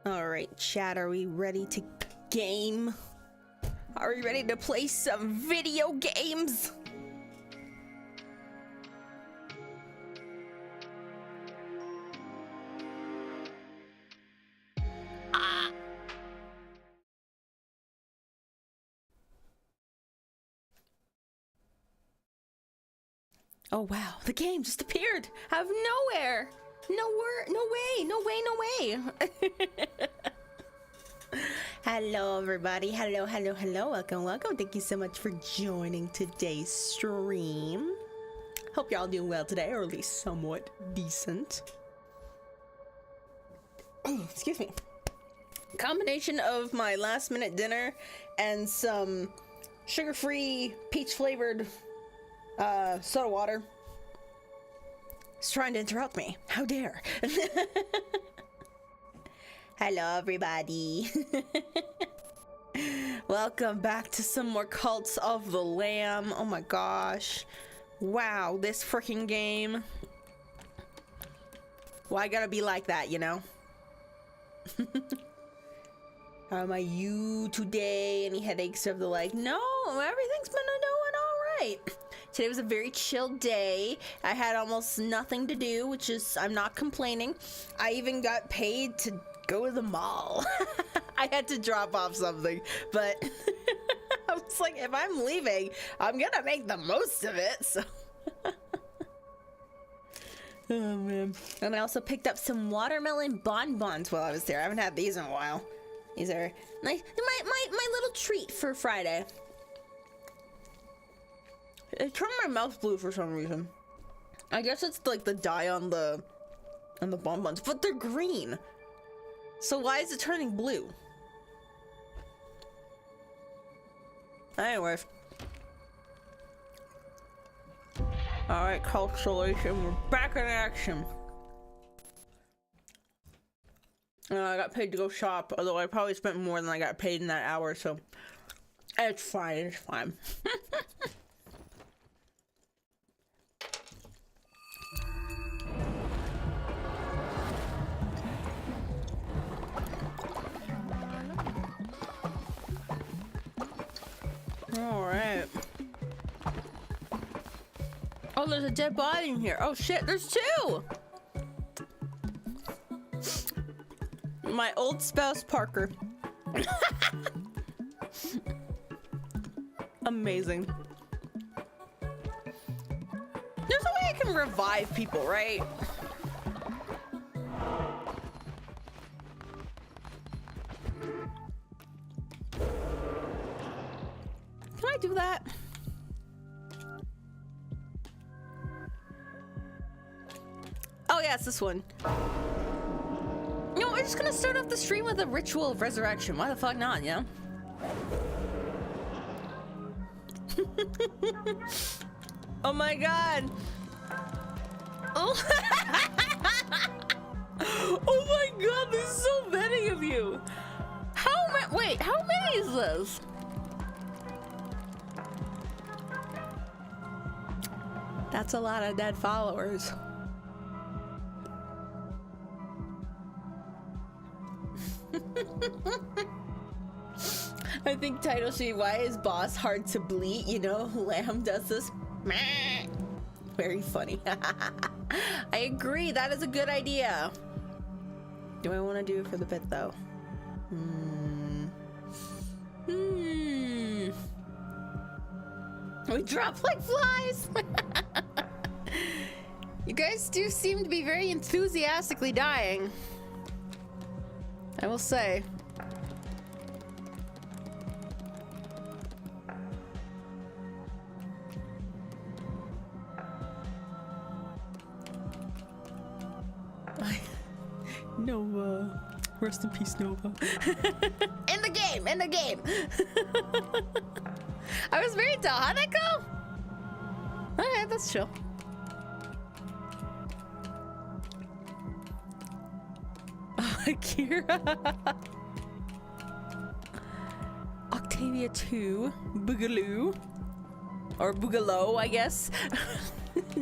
Alright, chat, are we ready to game? Are we ready to play some video games? Oh wow, the game just appeared out of nowhere. No way. Hello everybody, hello. Welcome. Thank you so much for joining today's stream. Hope y'all doing well today, or at least somewhat decent. Excuse me. Combination of my last minute dinner and some sugar-free peach flavored soda water. It's trying to interrupt me. How dare. Hello everybody. Welcome back to some more Cults of the Lamb. Oh my gosh. Wow, this freaking game. Why gotta be like that, you know? How are you today? Any headaches of the like? No, everything's been doing all right. Today was a very chill day. I had almost nothing to do, which is, I'm not complaining. I even got paid to go to the mall. I had to drop off something, but I was like, if I'm leaving, I'm gonna make the most of it, so. Oh man. And I also picked up some watermelon bonbons while I was there. I haven't had these in a while. These are nice. My little treat for Friday. It turned my mouth blue for some reason. I guess it's like the dye on the bonbons, but they're green. So why is it turning blue? Anyways. Alright, Constellation, we're back in action. I got paid to go shop, although I probably spent more than I got paid in that hour, so it's fine. Alright. Oh, there's a dead body in here. Oh shit, there's two! My old spouse, Parker. Amazing. There's a way I can revive people, right? Can I do that? Oh yeah, it's this one. You know, we're just gonna start off the stream with a ritual of resurrection. Why the fuck not, you know? Oh my god. Oh. Oh my god, there's so many of you. How many? Wait, how many is this? That's a lot of dead followers. I think title should be, why is boss hard to bleat? You know, Lamb does this. Very funny. I agree, that is a good idea. Do I want to do it for the bit though? We drop like flies. You guys do seem to be very enthusiastically dying, I will say. Nova. Rest in peace, Nova. In the game! I was very dull. How'd that go? Okay, that's chill. Akira. Octavia 2. Boogaloo. Or Boogaloo, I guess.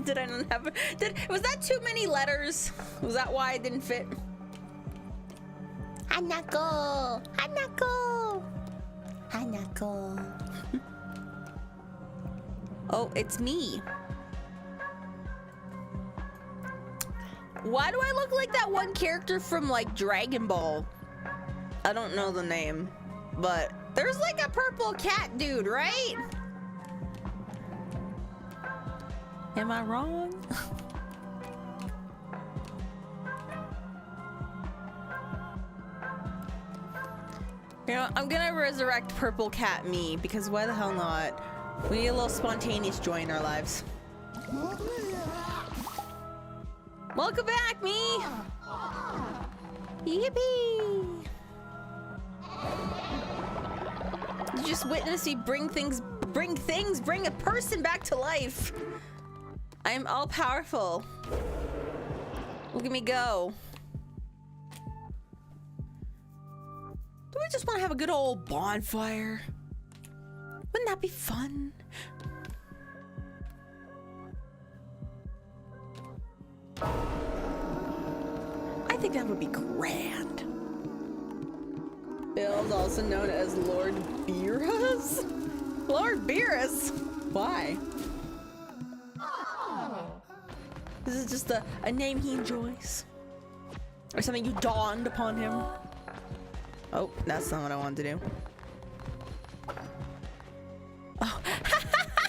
Did I not have was that too many letters? Was that why it didn't fit? Hanako! Hanako! Hanako. Oh, it's me. Why do I look like that one character from like Dragon Ball? I don't know the name, but there's like a purple cat dude, right? Am I wrong? You know, I'm gonna resurrect purple cat me because why the hell not? We need a little spontaneous joy in our lives. Welcome back, me! Yippee! You just witnessed me bring a person back to life. I am all powerful. Look at me go. Do we just want to have a good old bonfire? Wouldn't that be fun? I think that would be grand. Bill's also known as Lord Beerus? Lord Beerus? Why? This is just a name he enjoys. Or something you dawned upon him. Oh, that's not what I wanted to do. Oh.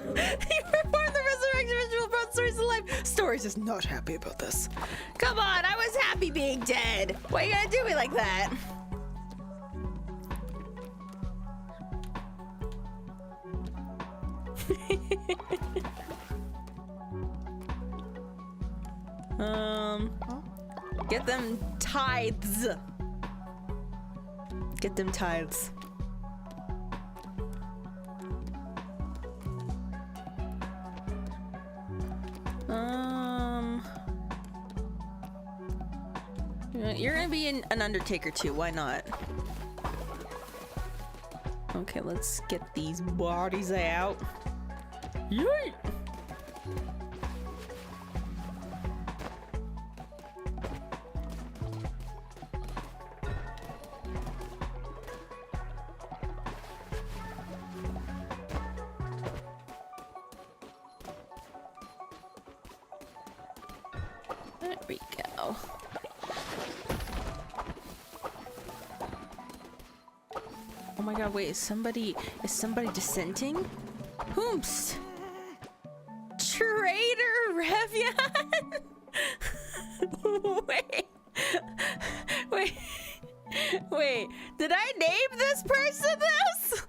You performed the resurrection ritual, brought Stories to life. Stories is not happy about this. Come on, I was happy being dead. Why you gotta do me like that? Get them tithes. Get them tithes. You're gonna be an undertaker too, why not? Okay, let's get these bodies out. Yeet! There we go. Oh my god, wait, is somebody dissenting? Whomst? Traitor Revian? Wait, did I name this person this?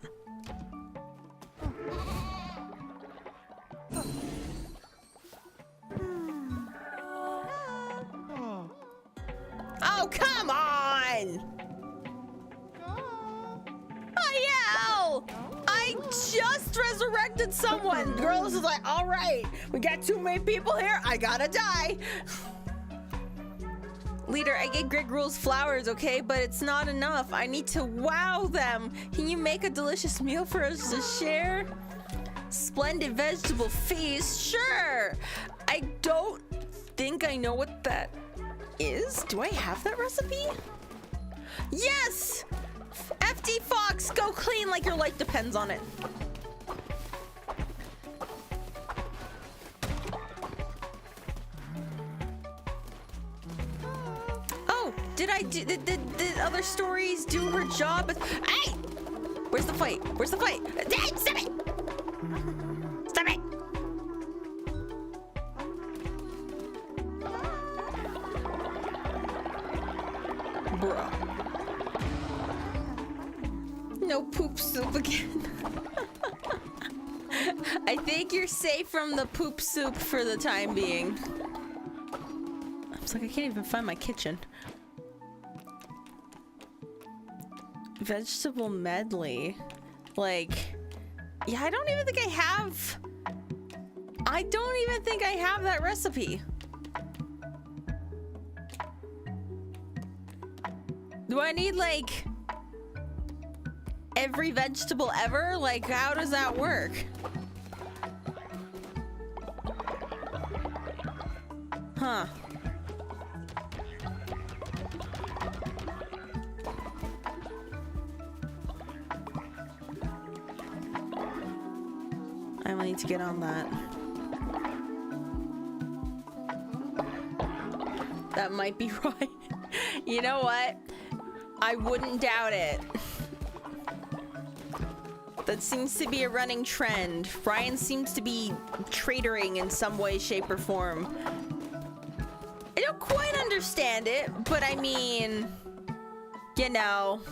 Oh, come on! Oh, yeah! I just resurrected someone! Girls is like, all right, we got too many people here, I gotta die! Leader, I get Greg Rules flowers, okay? But it's not enough. I need to wow them. Can you make a delicious meal for us to share? Splendid vegetable feast? Sure! I don't think I know what that is. Do I have that recipe? Yes! FD Fox, go clean like your life depends on it. Oh, did other stories do her job? Hey! Where's the fight? Where's the fight? Hey, stop it! Stop it! Bruh. No poop soup again. I think you're safe from the poop soup for the time being. I was like, I can't even find my kitchen. Vegetable medley. Like, yeah, I don't even think I have that recipe. Do I need like every vegetable ever? Like, how does that work? Huh. need to get on that. That might be right. You know what? I wouldn't doubt it. That seems to be a running trend. Ryan seems to be traitoring in some way, shape, or form. I don't quite understand it, but I mean, you know,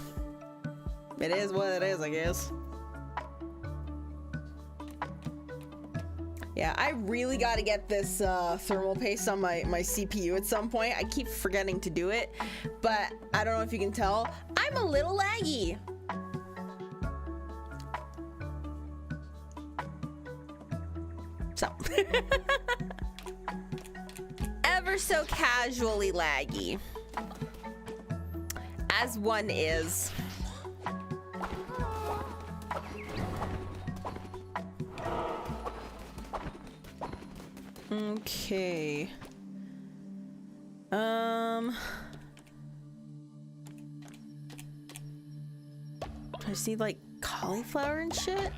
it is what it is, I guess. Yeah, I really got to get this thermal paste on my CPU at some point. I keep forgetting to do it, but I don't know if you can tell. I'm a little laggy. So, ever so casually laggy, as one is. Okay. I see like cauliflower and shit.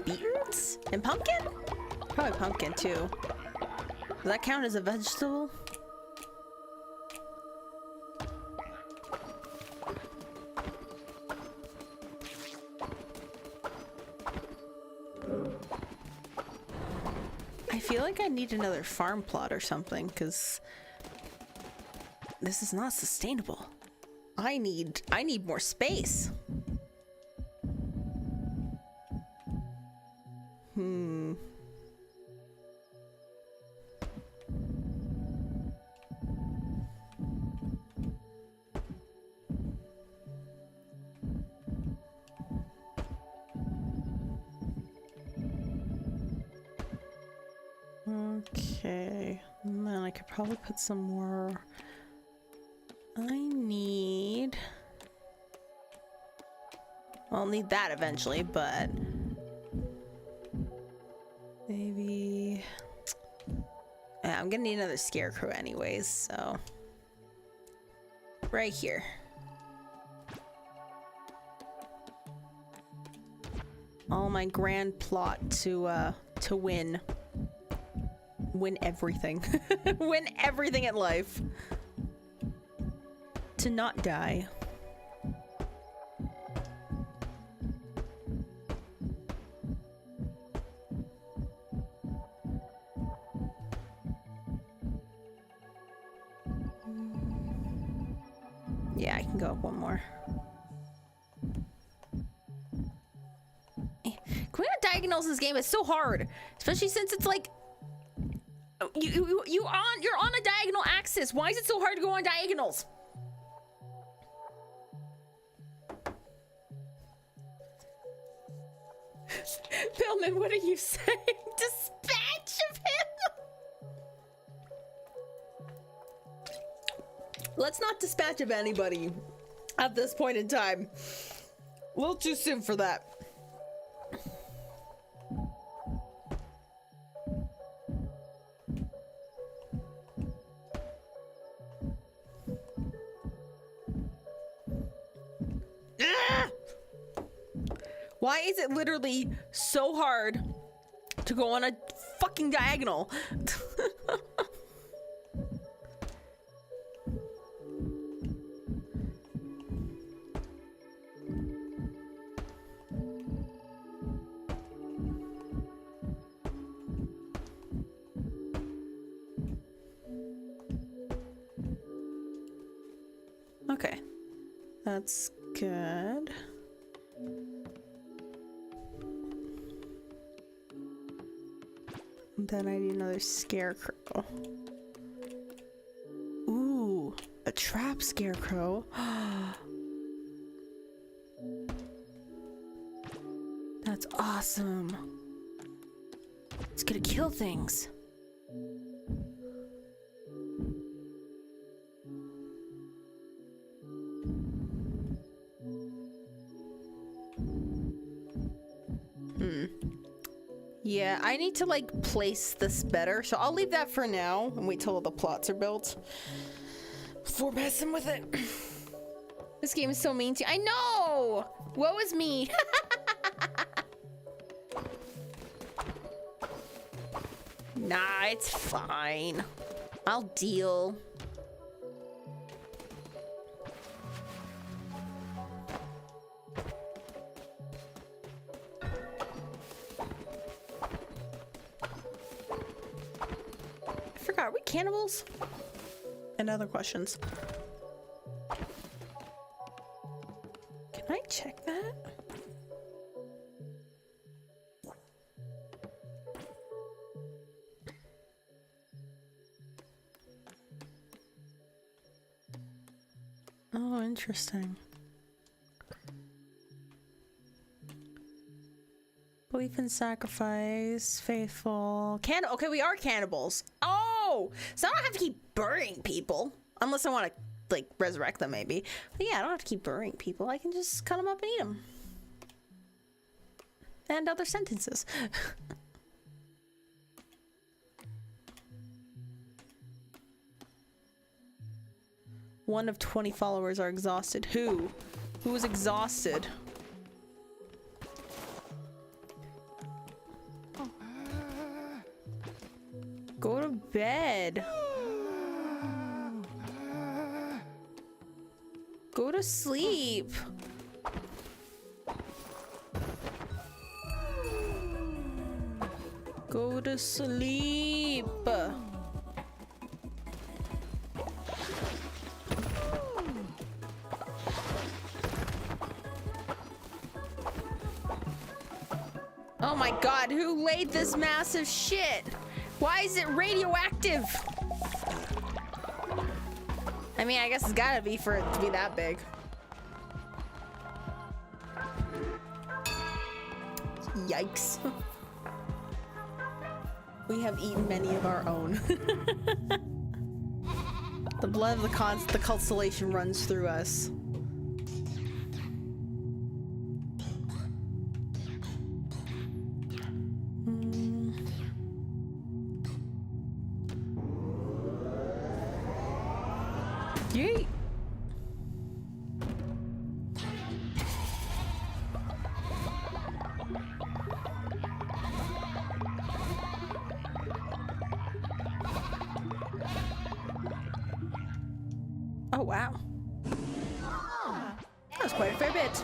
Beetroots and pumpkin? Probably pumpkin too. Does that count as a vegetable? I feel like I need another farm plot or something, because this is not sustainable. I need more space. Okay, and then I could probably put some more. I'll need that eventually, but maybe yeah, I'm gonna need another scarecrow anyways, so right here. All my grand plot to win everything. Win everything in life. To not die. Yeah, I can go up one more. Going on diagonals in this game is so hard, especially since it's like you're on a diagonal axis. Why is it so hard to go on diagonals? Pillman, what are you saying? Dispatch of him. Let's not dispatch of anybody at this point in time. A little too soon for that. Why is it literally so hard to go on a fucking diagonal? Okay, that's good. Then I need another scarecrow. Ooh, a trap scarecrow. That's awesome. It's gonna kill things. Yeah, I need to like place this better, so I'll leave that for now and wait till all the plots are built before messing with it. This game is so mean to you. I know! no! Woe is me. Nah, it's fine. I'll deal. I forgot, are we cannibals? And other questions. Can I check that? Oh, interesting. Belief in sacrifice, faithful. Okay, we are cannibals. Oh, so I don't have to keep burying people. Unless I want to, like, resurrect them, maybe. But yeah, I don't have to keep burying people. I can just cut them up and eat them. And other sentences. One of 20 followers are exhausted. Who? Who is exhausted? Go to bed. Go to sleep. Go to sleep. Oh my god, who laid this massive shit? Why is it radioactive? I mean, I guess it's gotta be for it to be that big. Yikes. We have eaten many of our own. The blood of the constellation runs through us. Yeet. Oh, wow. That was quite a fair bit.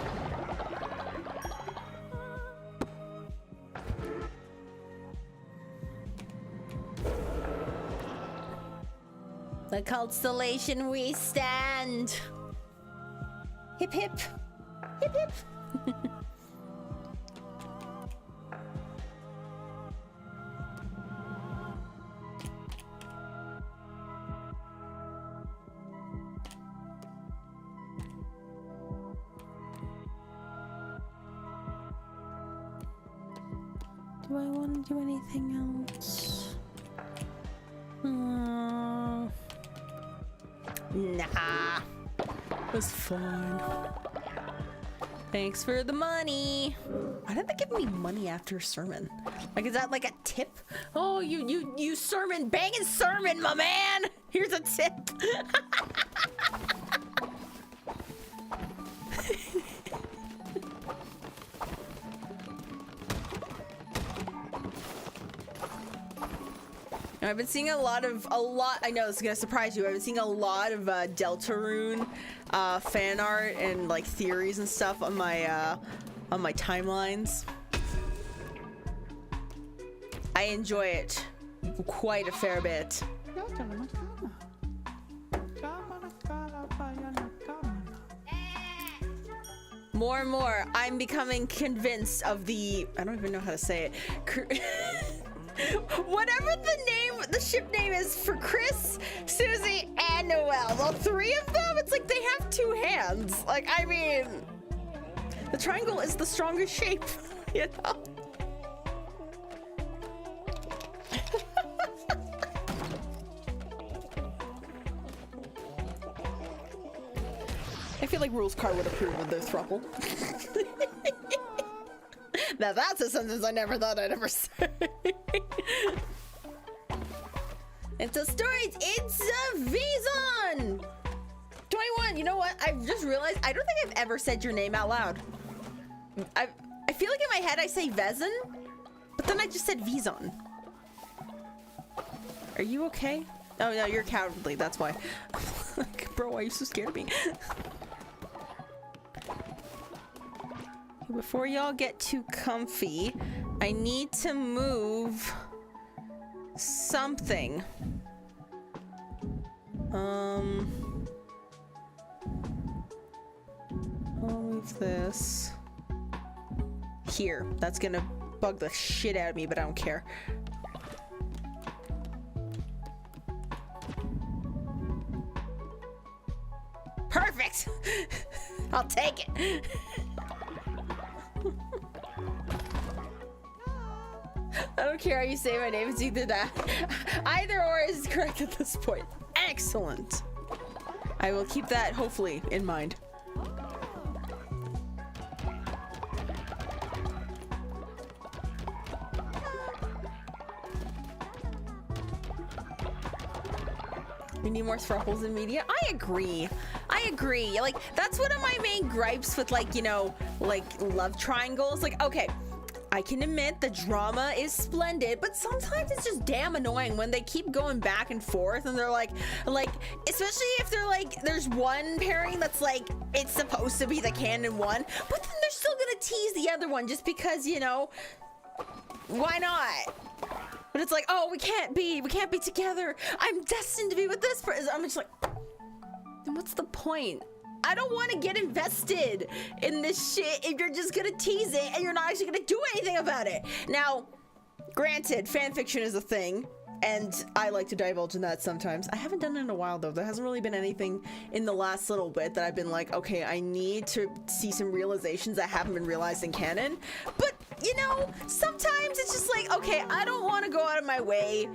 The constellation we stand. Hip hip. Hip hip. Do I want to do anything else? Nah, it was fun. Thanks for the money. Why did they give me money after sermon? Like, is that like a tip? Oh, you sermon, banging sermon, my man. Here's a tip. I've been seeing a lot, I know it's gonna surprise you, I've been seeing a lot of Deltarune fan art and like theories and stuff on my timelines. I enjoy it quite a fair bit. More and more, I'm becoming convinced of the, I don't even know how to say it. Whatever the ship name is for Chris, Susie, and Noelle. The three of them, it's like they have two hands. Like, I mean, the triangle is the strongest shape, you know? I feel like Rules Car would approve of their throuple. Now that's a sentence I never thought I'd ever say. It's a story. It's a Vison. 21 Vizon, you know what? I've just realized I don't think I've ever said your name out loud. I feel like in my head I say Vezin, but then I just said Vizon. Are you okay? Oh no, you're cowardly, that's why. Bro, why are you so scared of me? Before y'all get too comfy, I need to move something. I'll move this here. That's gonna bug the shit out of me, but I don't care. Perfect. I'll take it. I don't care how you say my name, it's either that. Either or is correct at this point. Excellent. I will keep that, hopefully, in mind. We need more thrupples in media. I agree. I agree. Like, that's one of my main gripes with, like, you know, like, love triangles. Like, okay, I can admit the drama is splendid, but sometimes it's just damn annoying when they keep going back and forth and they're like, especially if they're like, there's one pairing that's like, it's supposed to be the canon one, but then they're still gonna tease the other one just because, you know, why not? But it's like, oh, we can't be together. I'm destined to be with this person. I'm just like, then what's the point? I don't want to get invested in this shit if you're just gonna tease it and you're not actually gonna do anything about it. Now, granted, fanfiction is a thing, and I like to divulge in that sometimes. I haven't done it in a while though. There hasn't really been anything in the last little bit that I've been like, okay, I need to see some realizations that haven't been realized in canon. But, you know, sometimes it's just like, okay, I don't want to go out of my way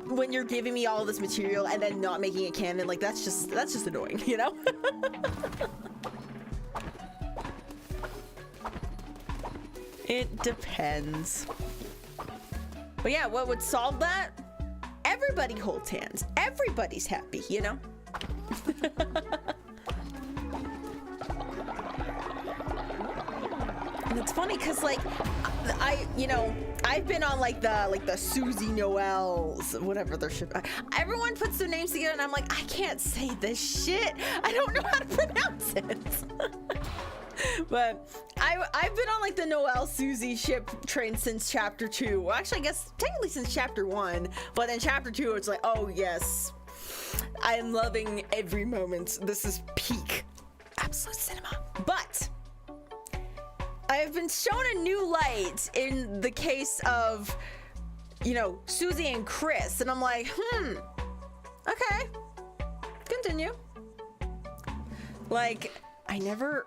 when you're giving me all this material and then not making it canon. Like, that's just annoying, you know? It depends. But yeah, what would solve that? Everybody holds hands. Everybody's happy, you know? And it's funny because, like, I've been on like the Susie Noels, whatever their shit. Everyone puts their names together and I'm like, I can't say this shit. I don't know how to pronounce it. But I've been on like the Noel Susie ship train since chapter 2. Well, actually, I guess technically since chapter 1, but in chapter 2, it's like, oh yes, I am loving every moment. This is peak absolute cinema. But I have been shown a new light in the case of, you know, Susie and Chris, and I'm like, okay, continue. Like, I never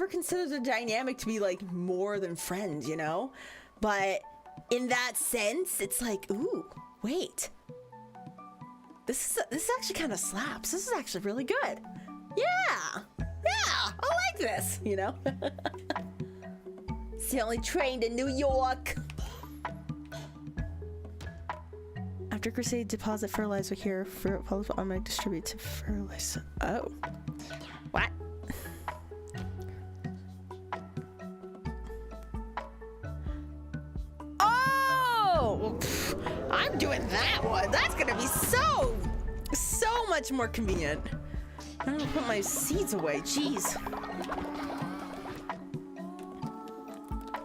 considered the dynamic to be like more than friends, you know? But in that sense, it's like, ooh, wait. This actually kind of slaps. This is actually really good. Yeah, I like this, you know? It's the only train to New York. After Crusade deposit fertilizer here for automatic distribute to fertilizer. Oh, what? Oh, well, I'm doing that one. That's gonna be so much more convenient. I'm gonna put my seeds away. Jeez.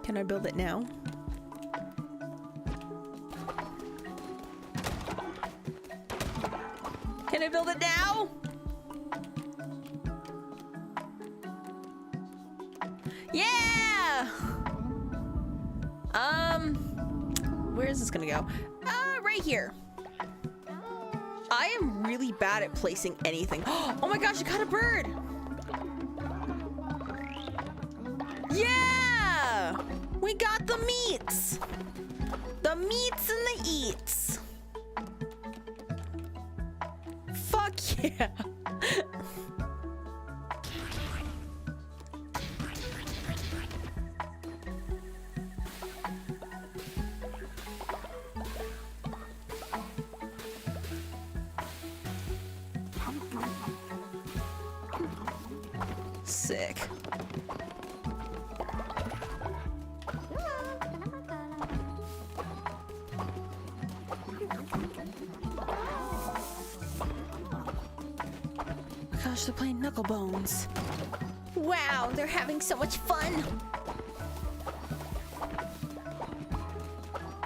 Can I build it now? Can I build it now? Yeah! Where is this gonna go? Right here. I am really bad at placing anything. Oh my gosh, I caught a bird! Yeah! We got the meats! The meats and the eats! Fuck yeah! Sick. Gosh, they're playing Knucklebones. Wow, they're having so much fun.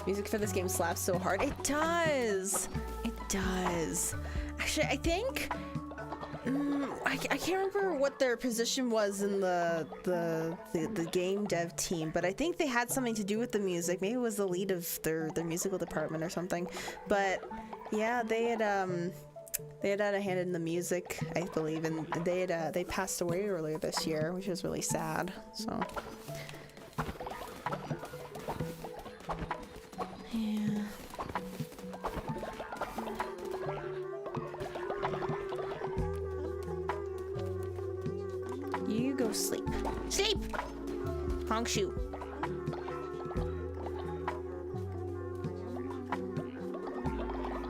Music for this game slaps so hard. It does. It does. Actually, I think I can't remember what their position was in the game dev team, but I think they had something to do with the music. Maybe it was the lead of their musical department or something. But yeah, they had had a hand in the music, I believe, and they passed away earlier this year, which was really sad. So yeah. You go sleep. Sleep! Honk shoe.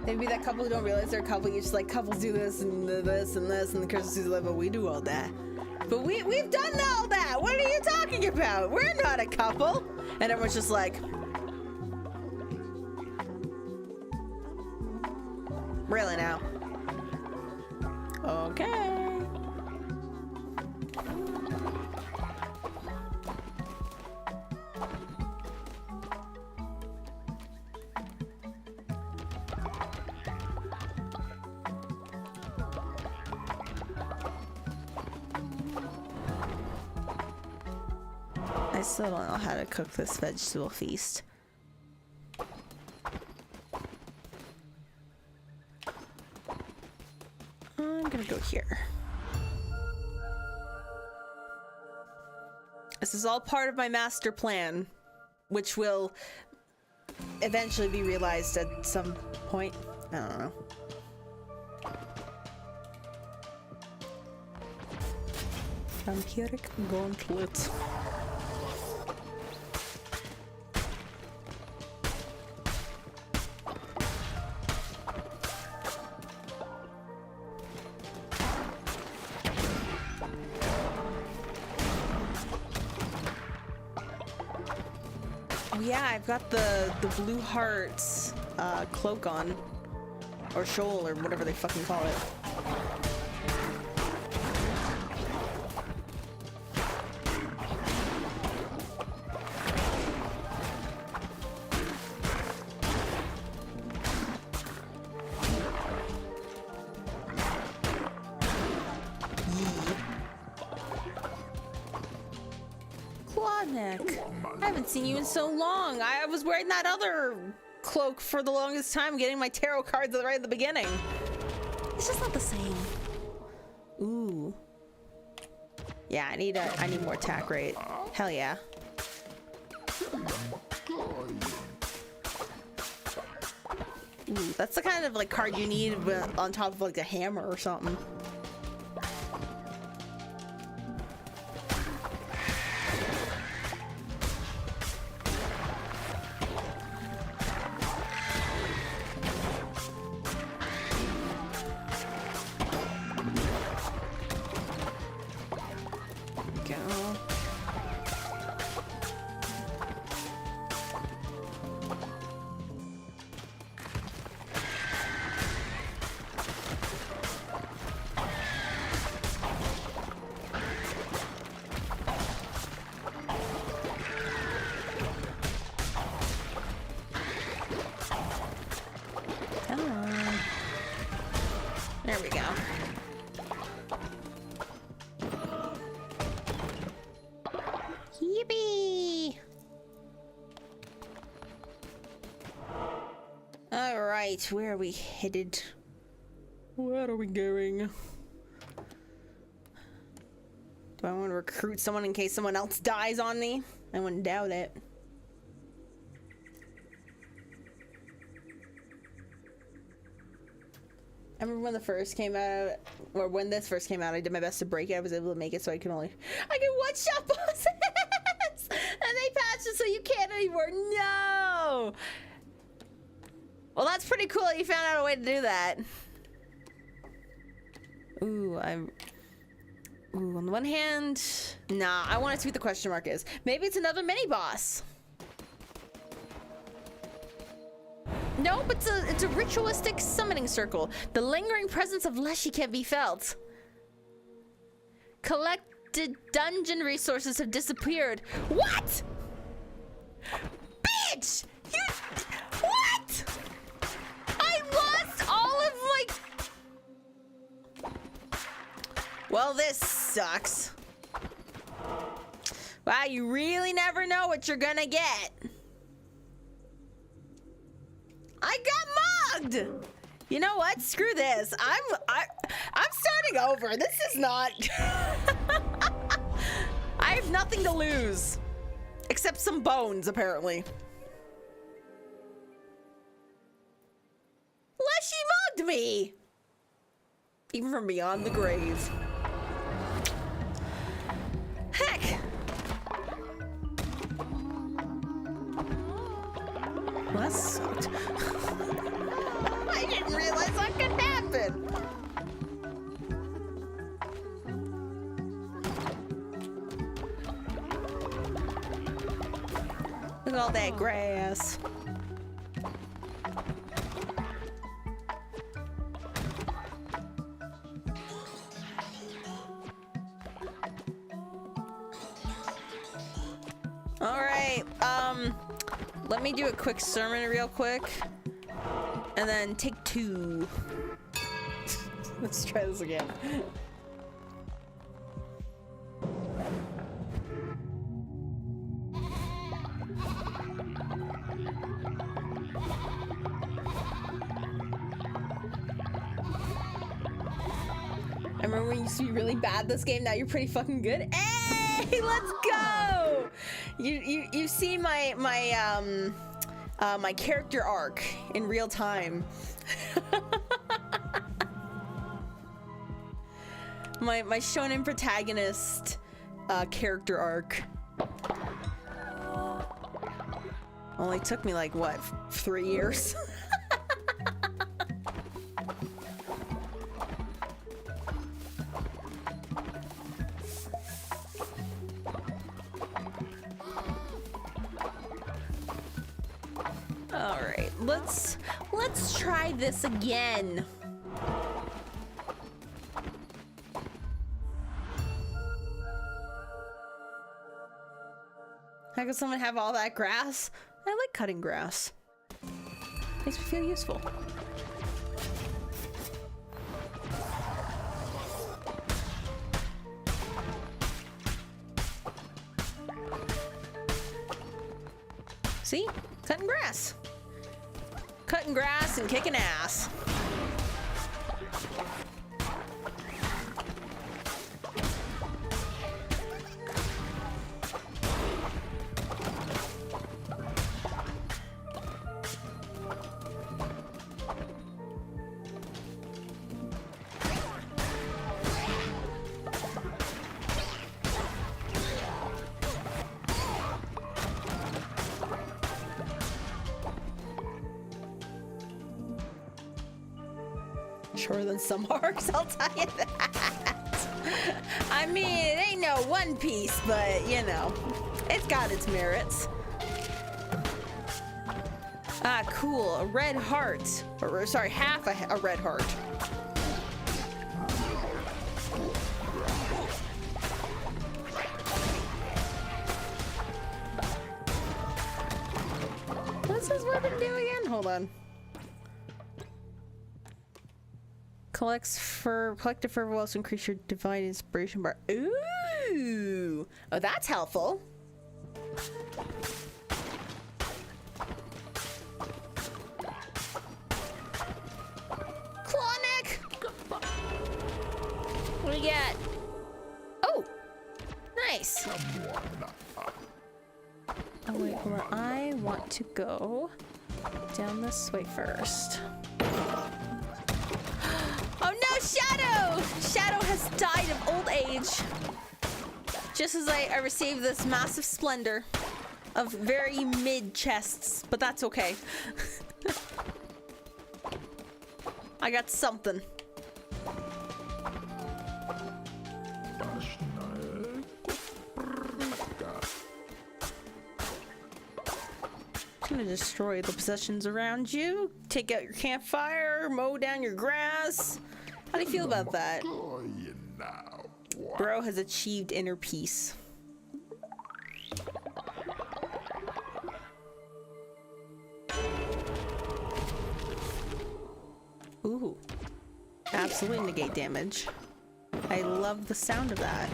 Maybe that couple who don't realize they're a couple, you're just like, couples do this and this and this, and the Christmas is like, but we do all that. But we've done all that! What are you talking about? We're not a couple! And everyone's just like, really now? Okay. I still don't know how to cook this vegetable feast. I'm gonna go here. This is all part of my master plan, which will eventually be realized at some point. I don't know. Vampiric Gauntlet. Yeah, I've got the Blue Hearts cloak on, or shoal, or whatever they fucking call it. I haven't seen you in so long. I was wearing that other cloak for the longest time, getting my tarot cards right at the beginning. It's just not the same. Ooh. Yeah, I need more attack rate. Hell yeah. Ooh, that's the kind of like card you need on top of like a hammer or something. There we go. Yippee! All right, where are we headed? Where are we going? Do I want to recruit someone in case someone else dies on me? I wouldn't doubt it. I remember when the first came out, or when this first came out, I did my best to break it. I was able to make it so I can one-shot bosses! And they patched it so you can't anymore. No! Well, that's pretty cool that you found out a way to do that. Ooh, Ooh, on the one hand, nah, I want to see what the question mark is. Maybe it's another mini boss. Nope, it's a ritualistic summoning circle. The lingering presence of Leshy can be felt. Collected dungeon resources have disappeared. What? Bitch! What? I lost all of my... Well, this sucks. Wow, you really never know what you're gonna get. I got mugged! You know what? Screw this. I'm starting over. This is not... I have nothing to lose. Except some bones, apparently. Leshy mugged me! Even from beyond the grave. Heck! Well, that sucked. I didn't realize that could happen. Look at all that grass. All right, let me do a quick sermon real quick, and then take 2. Let's try this again. I remember when you used to be really bad this game, now you're pretty fucking good. Hey, let's go! You see my character arc in real time. my shonen protagonist character arc. Only took me like what, 3 years? All right, let's try this again. How could someone have all that grass? I like cutting grass. Makes me feel useful. See? Cutting grass. Cutting grass and kicking ass. Shorter than some arcs, I'll tell you that. I mean, it ain't no One Piece, but you know, it's got its merits. Ah, cool, a red heart. Or sorry, half a red heart. What's his weapon do again? Hold on. Collective fervor will also increase your divine inspiration bar. Ooh! Oh, that's helpful. Clawneck! What do we get? Oh! Nice! Oh wait, where I want to go down this way first. Oh no, Shadow! Shadow has died of old age. Just as I received this massive splendor of very mid chests, but that's okay. I got something. gonna destroy the possessions around you. Take out your campfire, mow down your grass. How do you feel about that? Bro has achieved inner peace. Ooh. Absolutely negate damage. I love the sound of that.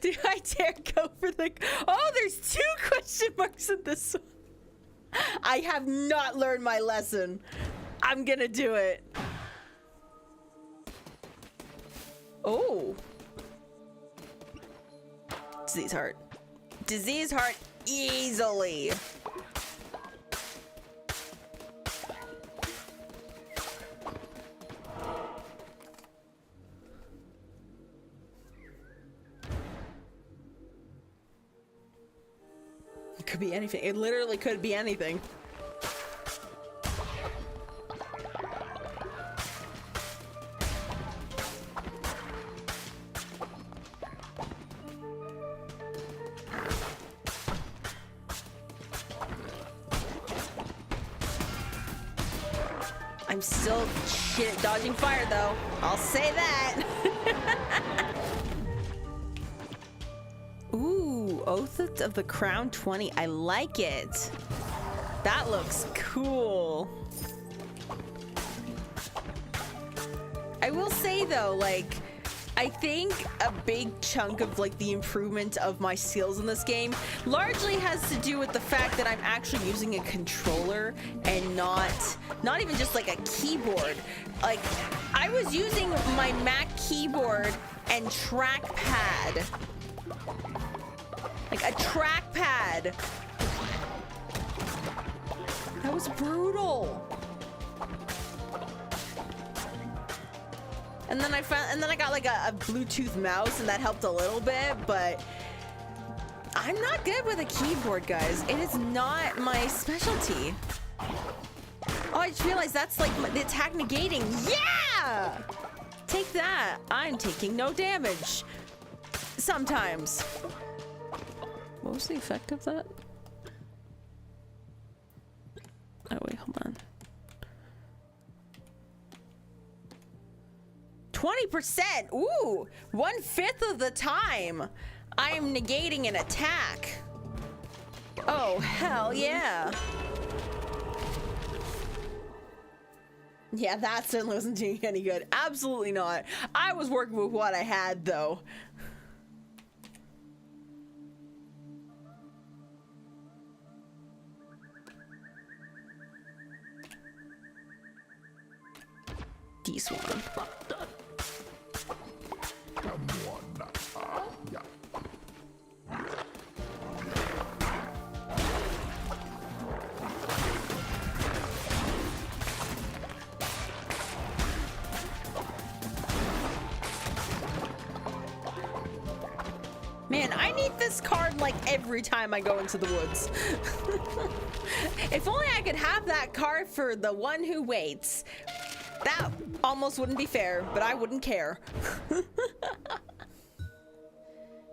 Do I dare go for the... Oh, there's 2 question marks in this one. I have not learned my lesson. I'm gonna do it. Oh. Disease heart. Disease heart easily. It could be anything. It literally could be anything. I'm still shit at dodging fire though. I'll say that. Ooh, Oath of the Crown 20. I like it. That looks cool. I will say though, like, I think a big chunk of like the improvement of my skills in this game largely has to do with the fact that I'm actually using a controller and not even just like a keyboard. Like, I was using my Mac keyboard and trackpad. Like a trackpad. That was brutal. And then I got like a Bluetooth mouse, and that helped a little bit, but I'm not good with a keyboard, guys. It is not my specialty. Oh, I just realized that's like the attack negating. Yeah! Take that. I'm taking no damage. Sometimes. What was the effect of that? Oh, wait, hold on. 20%! Ooh! 1/5 of the time, I am negating an attack. Oh, hell yeah. Yeah, that certainly wasn't doing any good. Absolutely not. I was working with what I had, though. This one. Man, I need this card like every time I go into the woods. If only I could have that card for the one who waits. That almost wouldn't be fair, but I wouldn't care. A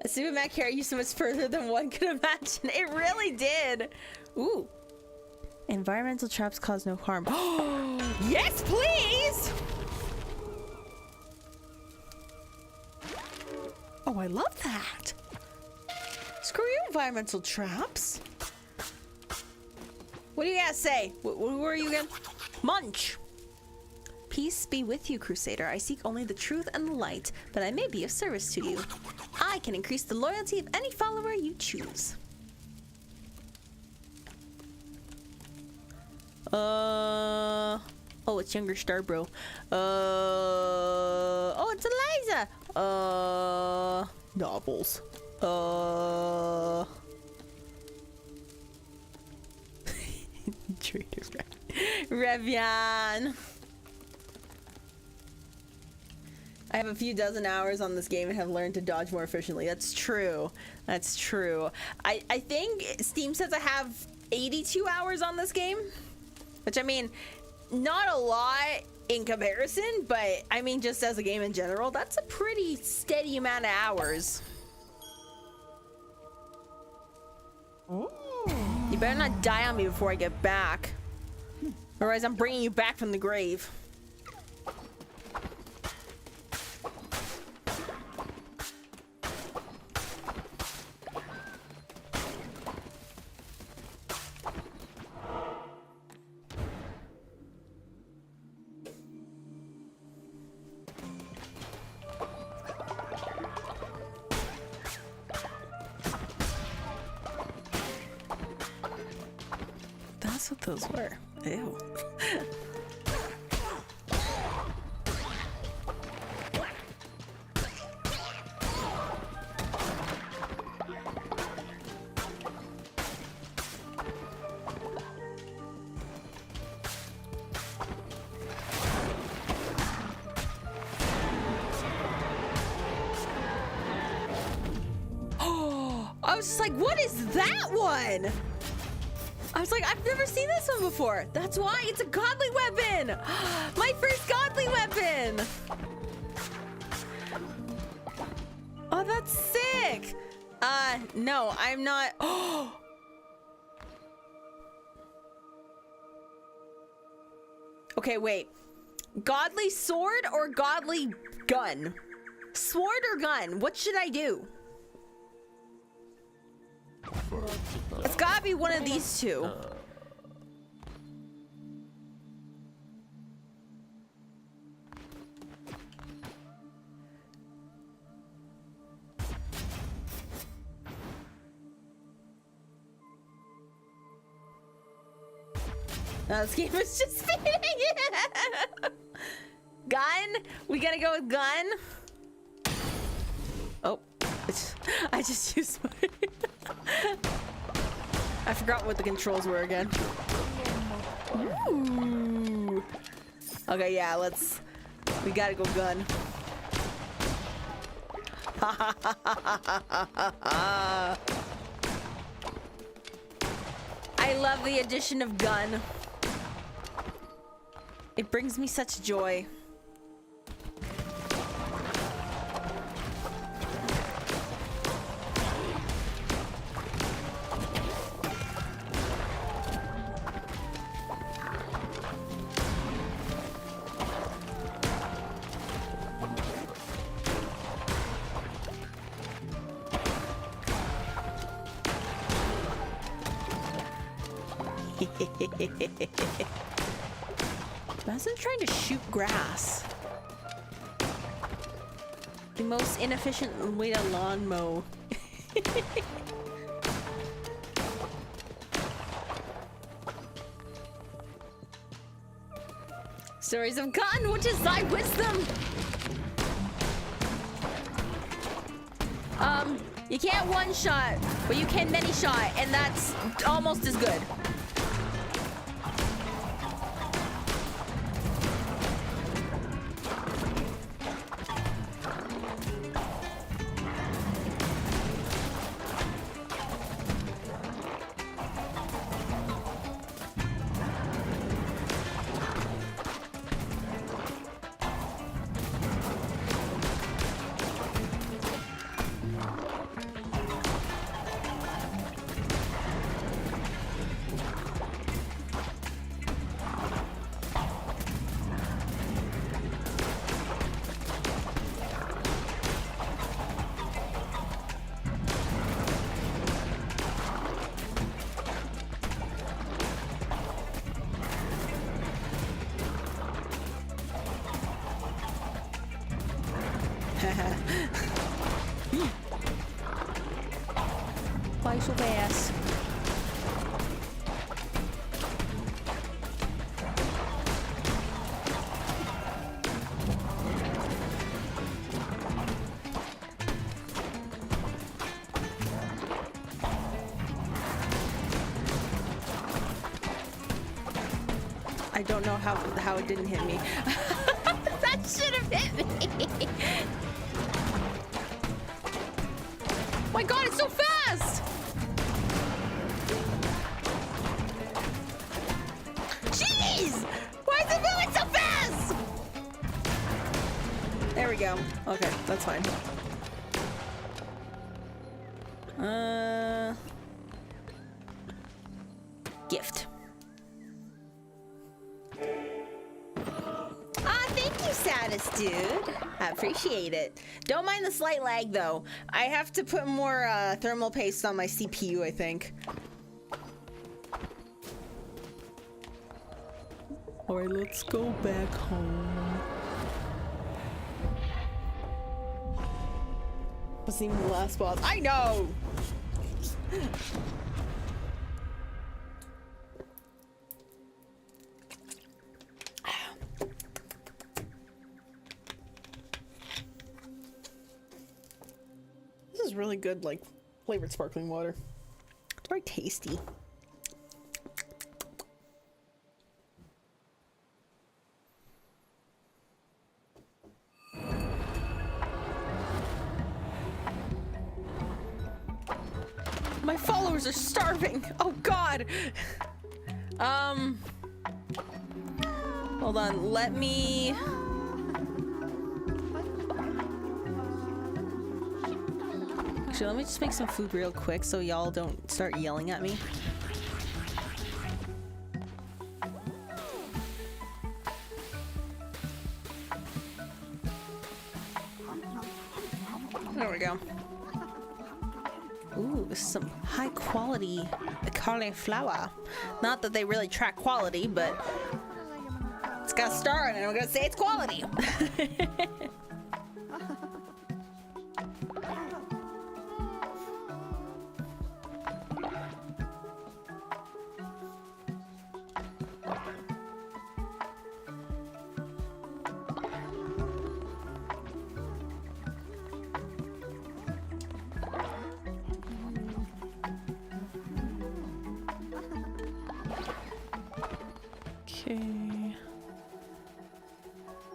Supermac carried you so much further than one could imagine. It really did. Ooh. Environmental traps cause no harm. Yes, please! Oh, I love that. Screw you, environmental traps. What do you guys say? What were you again? Munch. Peace be with you, Crusader. I seek only the truth and the light, but I may be of service to you. I can increase the loyalty of any follower you choose. Oh, it's Younger Star Bro. Oh, it's Eliza. Novels. Trader Revian. I have a few dozen hours on this game and have learned to dodge more efficiently. That's true. That's true. I think Steam says I have 82 hours on this game, which, I mean, not a lot in comparison, but I mean, just as a game in general, that's a pretty steady amount of hours. Ooh. You better not die on me before I get back. Otherwise, I'm bringing you back from the grave. That's what those were. Ew. I was just like, what is that one? I was like, I've never seen this one before. That's why it's a godly weapon. My first godly weapon. Oh, that's sick. No, I'm not. Oh. Okay, wait. Godly sword or godly gun? Sword or gun? What should I do? It's gotta be one of these two. No, this game is just spinning. Gun? We gotta go with gun? Oh, I just used my... I forgot what the controls were again. Ooh. Okay, yeah, we gotta go gun. I love the addition of gun. It brings me such joy. Imagine trying to shoot grass. The most inefficient way to lawn mow. Stories of Cotton, which is thy wisdom. You can't one shot, but you can many shot, and that's almost as good. Why so fast? I don't know how it didn't hit me. That should have hit me. My God, it's so fast! Jeez! Why we go. Okay, that's fine. Gift. Ah, thank you, Saddest Dude. I appreciate it. Don't mind the slight lag, though. I have to put more thermal paste on my CPU, I think. All right, let's go back home. What's even the last boss? I know! This is really good, like, flavored sparkling water. It's very tasty. My followers are starving. Oh God. Hold on. Let me. Actually, let me just make some food real quick so y'all don't start yelling at me. There we go. Ooh, some high quality cauliflower. Not that they really track quality, but it's got a star on it. I'm gonna say it's quality. Okay.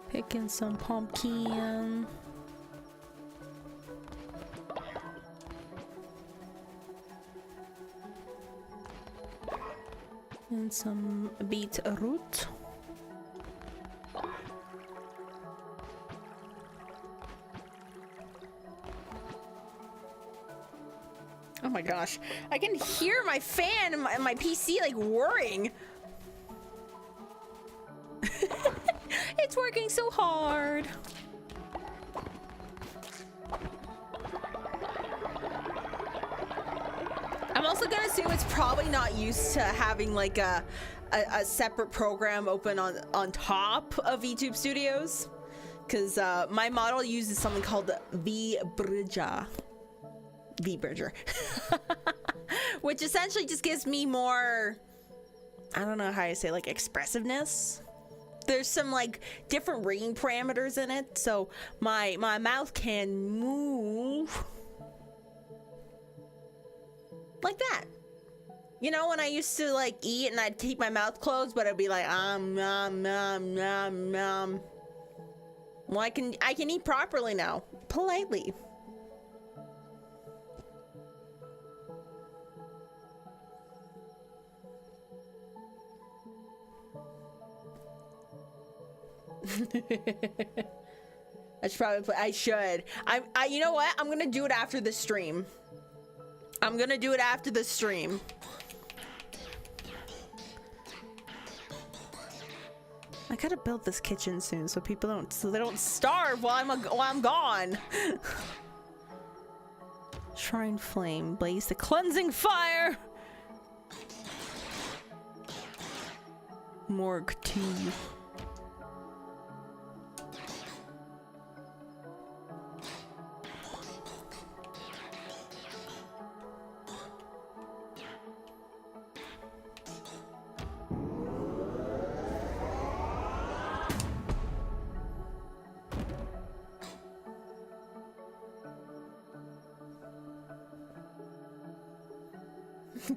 Picking some pumpkin. And some beetroot. Oh my gosh. I can hear my fan and my PC like whirring. It's working so hard. I'm also gonna assume it's probably not used to having like a separate program open on top of YouTube Studios, because my model uses something called VBridger, which essentially just gives me more, I don't know how to say, like expressiveness. There's some like different rating parameters in it, so my mouth can move like that. You know, when I used to like eat and I'd keep my mouth closed, but it'd be like nom nom nom. Well, I can eat properly now, politely. I should probably play. I should. You know what? I'm gonna do it after the stream. I'm gonna do it after the stream. I gotta build this kitchen soon so people they don't starve while I'm gone. Shrine flame, blaze the cleansing fire. Morgue tea.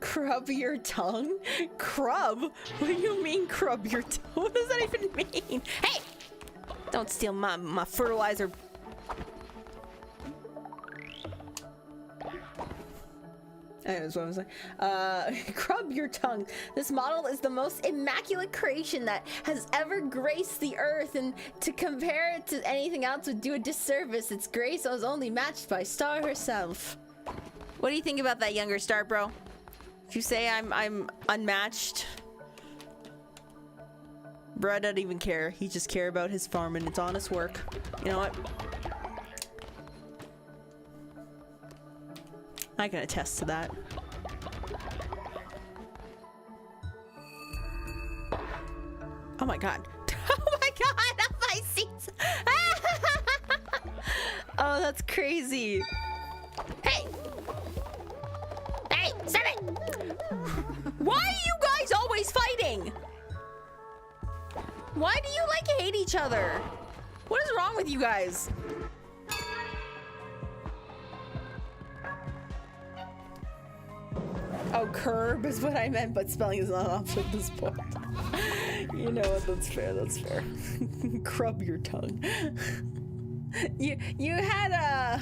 Crub your tongue? Crub? What do you mean crub your tongue? What does that even mean? Hey! Don't steal my fertilizer. Anyways, what was I? Crub your tongue. This model is the most immaculate creation that has ever graced the earth, and to compare it to anything else would do a disservice. Its grace was only matched by Star herself. What do you think about that, younger Star bro? If you say I'm unmatched, bro doesn't even care. He just care about his farm and its honest work. You know what? I can attest to that. Oh my god. Oh my god, my seats. Oh, that's crazy. Hey! Hey, stop it! Why are you guys always fighting? Why do you like hate each other? What is wrong with you guys? Oh, curb is what I meant, but spelling is not an option at this point. You know what? That's fair. That's fair. Crub your tongue. You had a.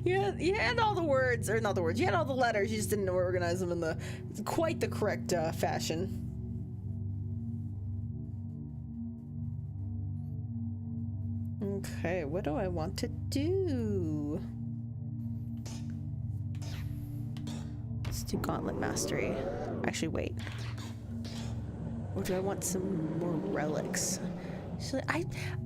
You had all the words, or not the words. You had all the letters. You just didn't organize them in the quite the correct fashion. Okay, what do I want to do? Let's do Gauntlet Mastery. Actually, wait. Or do I want some more relics? Actually,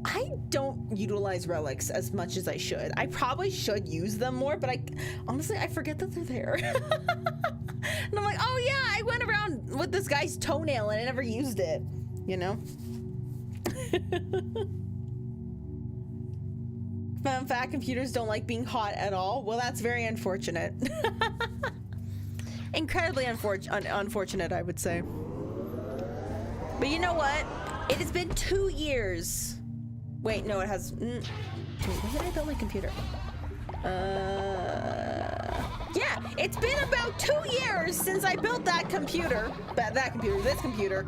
I don't utilize relics as much as I should. I probably should use them more, but honestly, I forget that they're there. And I'm like, oh yeah, I went around with this guy's toenail and I never used it, you know? Fun fact, computers don't like being hot at all. Well, that's very unfortunate. Incredibly unfortunate, I would say. But you know what? It has been 2 years. Wait, no, it has. Wait, when did I build my computer? Yeah, it's been about 2 years since I built that computer. This computer.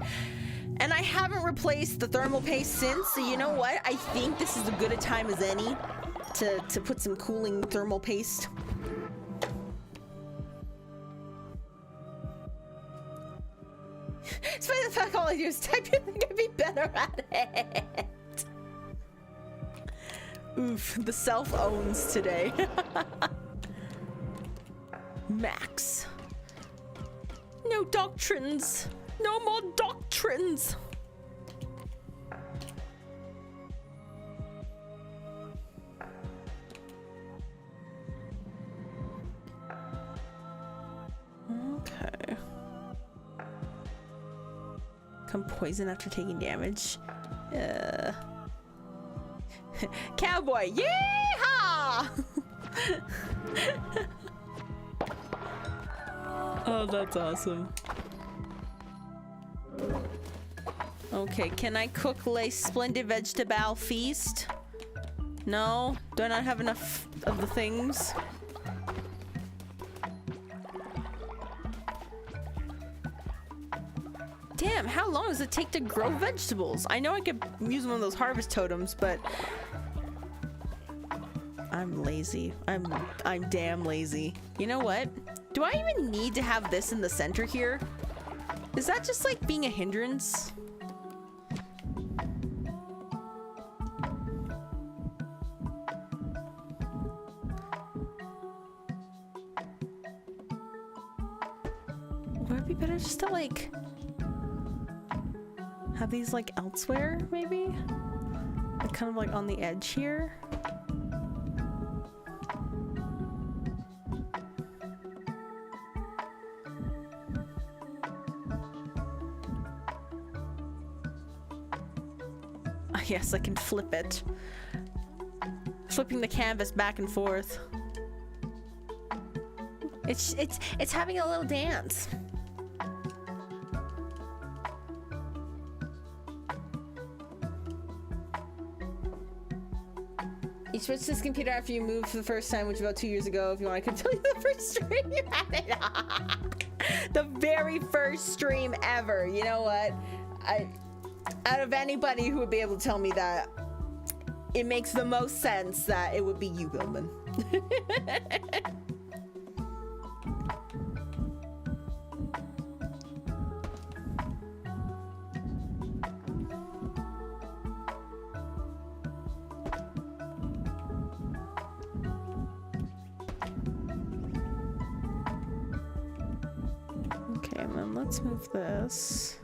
And I haven't replaced the thermal paste since, so you know what? I think this is as good a time as any to put some cooling thermal paste. Despite the fact all I do is type, you think I'd be better at it. Oof, the self owns today. Max. No doctrines. No more doctrines. Okay. Come poison after taking damage. Cowboy, yeehaw! Oh, that's awesome. Okay, can I cook a splendid vegetable feast? No? Do I not have enough of the things? Damn, how long does it take to grow vegetables? I know I could use one of those harvest totems, but I'm lazy. I'm damn lazy. You know what? Do I even need to have this in the center here? Is that just like being a hindrance? Would it be better just to like have these like elsewhere, maybe? Like kind of like on the edge here. Yes, I can flip it. Flipping the canvas back and forth. It's having a little dance. You switched this computer after you moved for the first time, which was about 2 years ago. If you want, I could tell you the first stream you had it. The very first stream ever. You know what? Out of anybody who would be able to tell me that, it makes the most sense that it would be you, Gilman. Okay, and then let's move this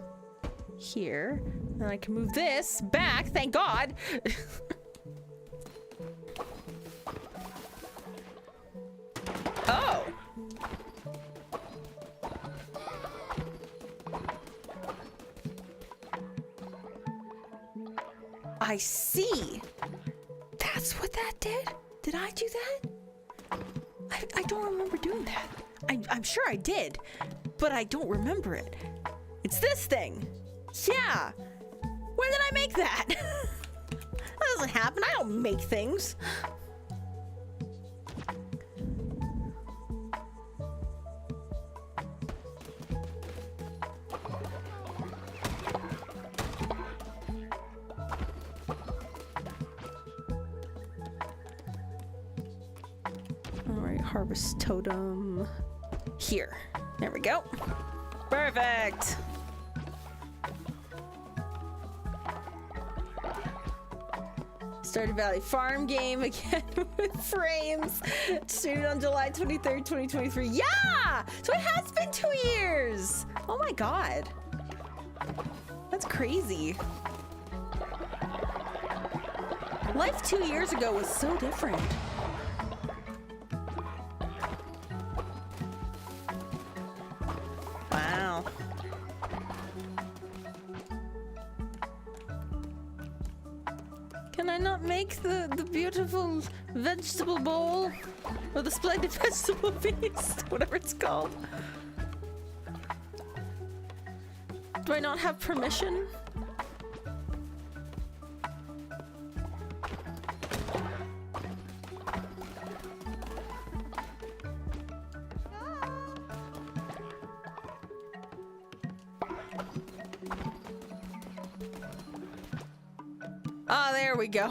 here. And I can move this back, thank God. Oh. I see. That's what that did? Did I do that? I don't remember doing that. I'm sure I did, but I don't remember it. It's this thing. Yeah. When did I make that? That doesn't happen. I don't make things. Harvest totem here. There we go. Perfect. Stardew Valley farm game again with frames. Started on July 23rd, 2023. Yeah! So it has been 2 years. Oh my God. That's crazy. Life 2 years ago was so different. Wow. Can I not make the beautiful vegetable bowl? Or the splendid vegetable feast? Whatever it's called. Do I not have permission? Ah, there we go.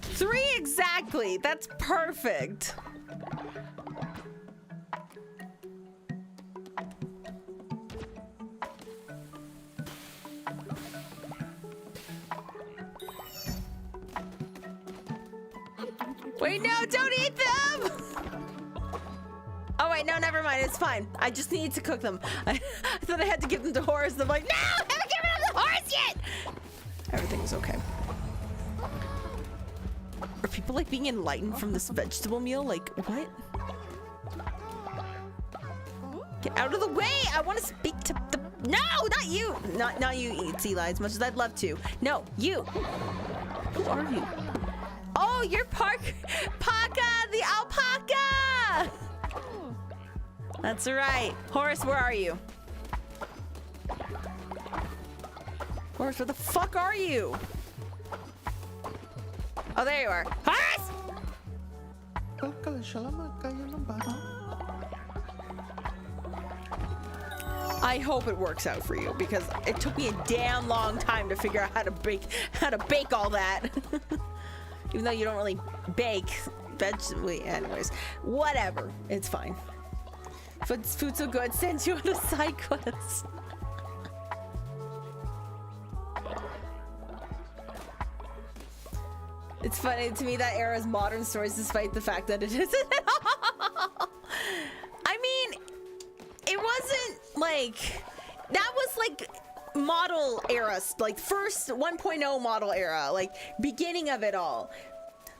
3 exactly. That's perfect. Wait, no, don't eat them! Oh wait, no, never mind. It's fine. I just need to cook them. I thought I had to give them to Horace. I'm like, no, I haven't given them to Horace yet! Everything's okay. Are people like being enlightened from this vegetable meal? Like, what? Get out of the way! I want to speak to the... No, not you! Not you, Eli, as much as I'd love to. No, you! Who are you? Oh, you're Parka, the alpaca! That's right. Horace, where are you? Horace, where the fuck are you? Oh, there you are. Horace! I hope it works out for you because it took me a damn long time to figure out how to bake all that. Even though you don't really bake anyways, whatever. It's fine. Food's so good, sends you on a side quest. It's funny to me that era's modern stories, despite the fact that it isn't at all. I mean, it wasn't like that was like model era, like first 1.0 model era, like beginning of it all.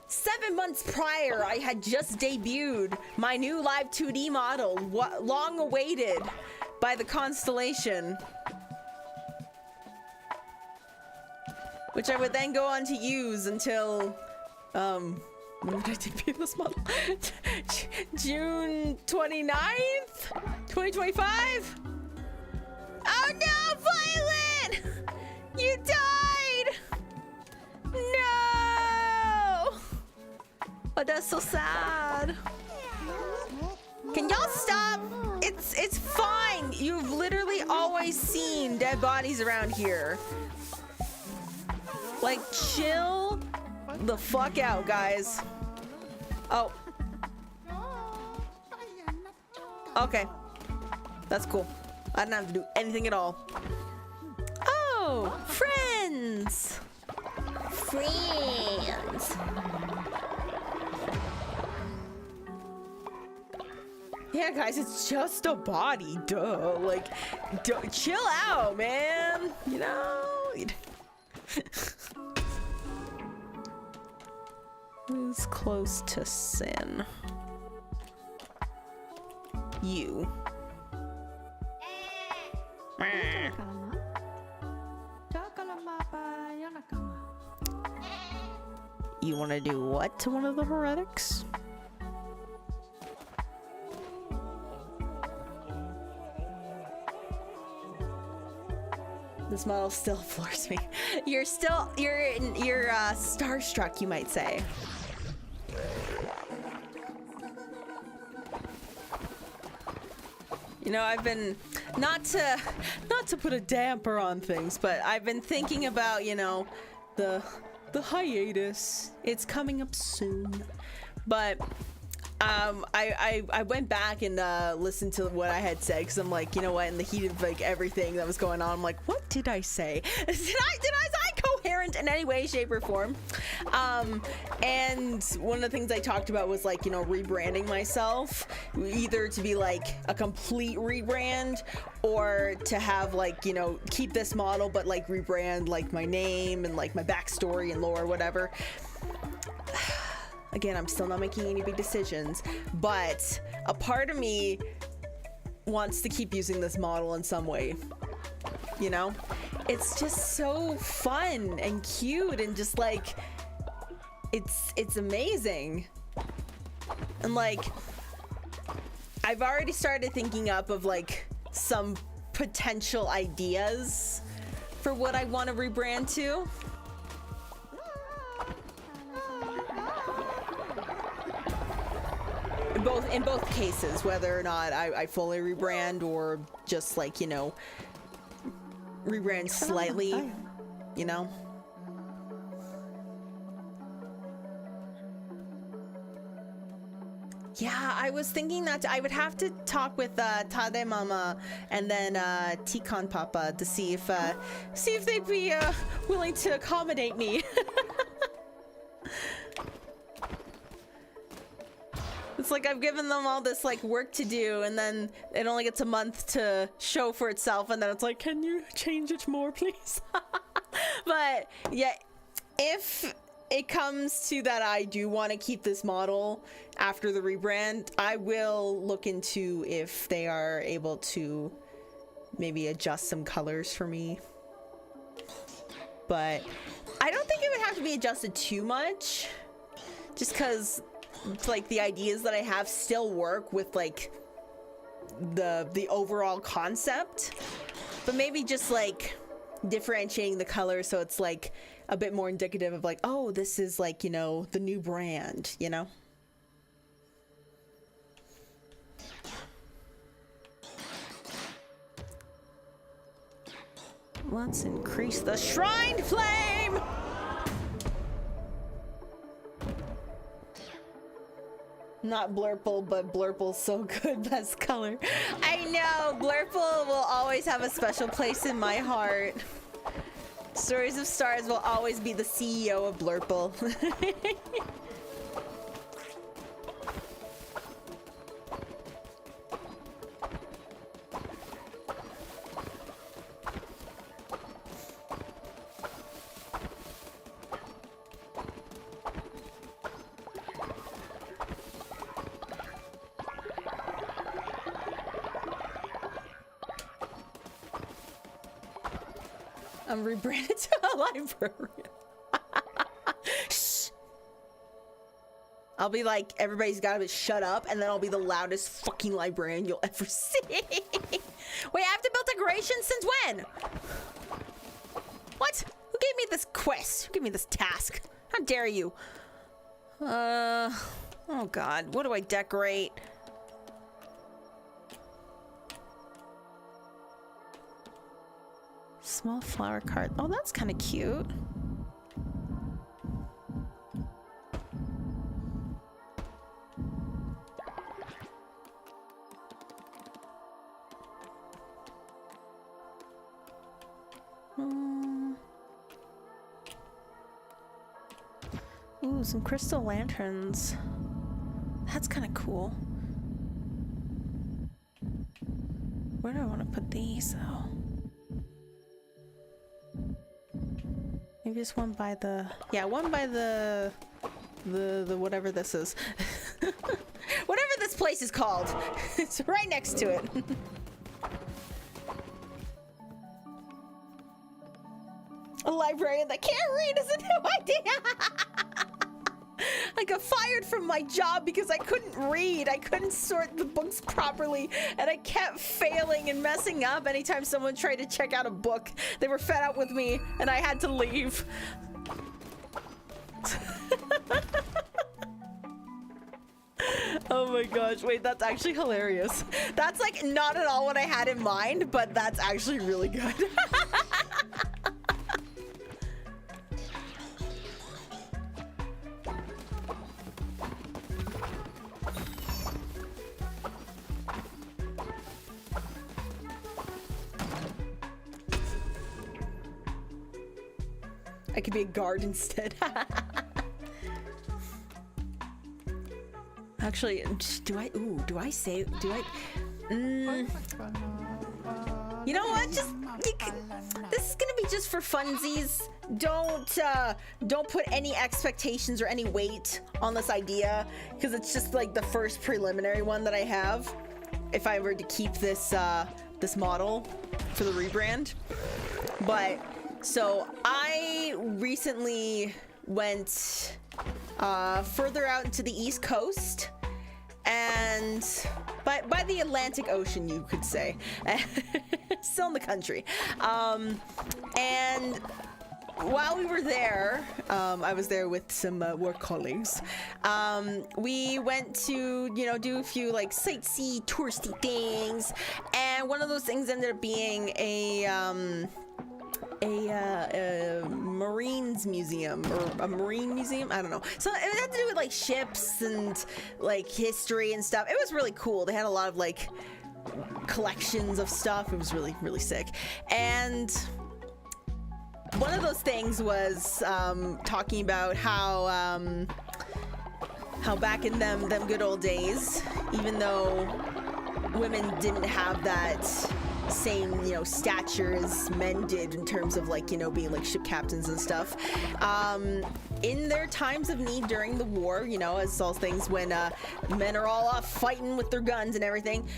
7 months prior, I had just debuted my new live 2D model, long awaited by the Constellation, which I would then go on to use until, when did I debut this model? June 29th, 2025? Oh no, Violet! You died! No! Oh, that's so sad. Can y'all stop? It's fine. You've literally always seen dead bodies around here. Like, chill the fuck out, guys. Oh. Okay. That's cool. I didn't have to do anything at all. Oh, friends. Friends. Yeah, guys, it's just a body, duh. Like, chill out, man. You know? Who's close to sin? You. You want to do what to one of the heretics? This model still floors me. You're starstruck, you might say. You know, I've been not to put a damper on things, but I've been thinking about, you know, the hiatus. It's coming up soon. But I went back and listened to what I had said, because I'm like, you know what, in the heat of like everything that was going on, I'm like, what did I say? Did I coherent in any way, shape, or form? And one of the things I talked about was like, you know, rebranding myself, either to be like a complete rebrand, or to have like, you know, keep this model but like rebrand like my name and like my backstory and lore, whatever. Again, I'm still not making any big decisions, but a part of me wants to keep using this model in some way. You know? It's just so fun and cute and just like, it's amazing. And like, I've already started thinking up of like some potential ideas for what I want to rebrand to. In both cases, whether or not I fully rebrand or just like, you know, rebrand slightly, you know. Yeah, I was thinking that I would have to talk with Tade Mama and then Tikan Papa to see if they'd be willing to accommodate me. It's like I've given them all this like work to do, and then it only gets a month to show for itself, and then it's like, can you change it more, please? But yeah, if it comes to that I do want to keep this model after the rebrand, I will look into if they are able to maybe adjust some colors for me. But I don't think it would have to be adjusted too much, just because like the ideas that I have still work with like the overall concept, but maybe just like differentiating the color so it's like a bit more indicative of like, oh, this is like, you know, the new brand, you know. Let's increase the shrine flame. Not Blurple, but Blurple's so good, best color. I know, Blurple will always have a special place in my heart. Stories of Stars will always be the CEO of Blurple. I'm rebranded to a librarian. Shh. I'll be like, everybody's gotta shut up, and then I'll be the loudest fucking librarian you'll ever see. Wait, I have to build decorations since when? What? Who gave me this quest? Who gave me this task? How dare you? Oh god, what do I decorate? Small flower card. Oh, that's kind of cute. Ooh, some crystal lanterns. That's kind of cool. Where do I want to put these though? Maybe just one by the, yeah, one by the whatever this is. Whatever this place is called. It's right next to it. A librarian that can't read is a new idea. I got fired from my job because I couldn't read. I couldn't sort the books properly, and I kept failing and messing up anytime someone tried to check out a book. They were fed up with me, and I had to leave. Oh my gosh, wait, that's actually hilarious. That's like not at all what I had in mind, but that's actually really good. I could be a guard instead. Actually, do I say, you know what, this is gonna be just for funsies. Don't put any expectations or any weight on this idea, because it's just like the first preliminary one that I have if I were to keep this this model for the rebrand. But so I recently went further out into the East Coast, and by the Atlantic Ocean, you could say. Still in the country. And while we were there, I was there with some work colleagues. We went to, you know, do a few like sightsee touristy things, and one of those things ended up being a Marines museum, or a marine museum, I don't know. So it had to do with like ships and like history and stuff. It was really cool. They had a lot of like collections of stuff. It was really, really sick. And one of those things was talking about how back in them good old days, even though women didn't have that same, you know, stature as men did in terms of like, you know, being like ship captains and stuff, in their times of need during the war, you know, as all things when men are all off fighting with their guns and everything,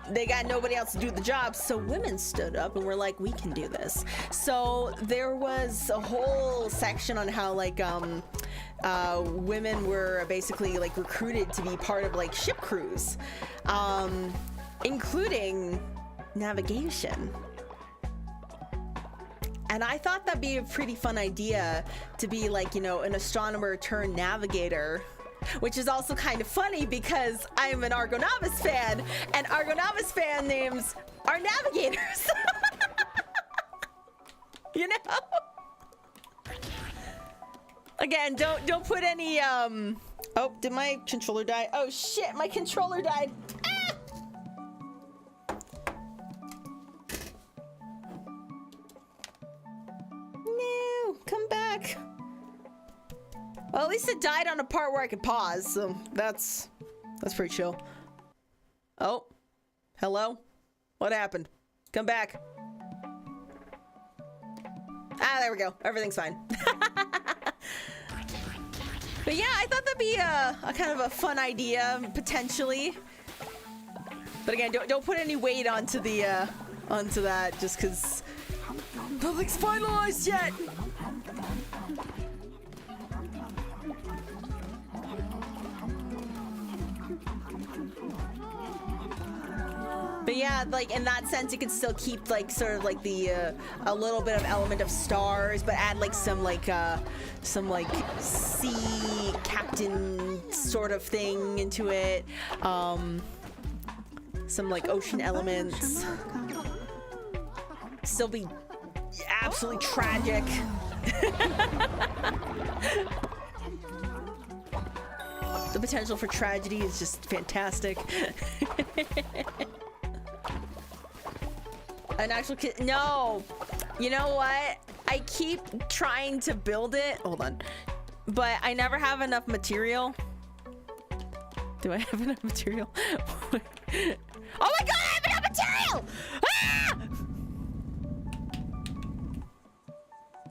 they got nobody else to do the job, so women stood up and were like, we can do this. So there was a whole section on how like women were basically like recruited to be part of like ship crews, including navigation. And I thought that'd be a pretty fun idea to be like, you know, an astronomer turned navigator, which is also kind of funny because I'm an Argo Novice fan, and Argo Novice fan names are navigators. You know? Again, don't put any oh, did my controller die? Oh shit, my controller died. Ah! No, come back. Well, at least it died on a part where I could pause, so that's pretty chill. Oh, hello? What happened? Come back. Ah, there we go. Everything's fine. But yeah, I thought that'd be a kind of a fun idea, potentially. But again, don't put any weight onto the onto that, just because nothing's finalized yet. But yeah, like in that sense, it could still keep like sort of like the a little bit of element of stars, but add like some like sea captain sort of thing into it. Some like ocean elements. Still be absolutely tragic. The potential for tragedy is just fantastic. An actual kit? No. You know what? I keep trying to build it. Hold on. But I never have enough material. Do I have enough material? Oh my god, I have enough material! Ah!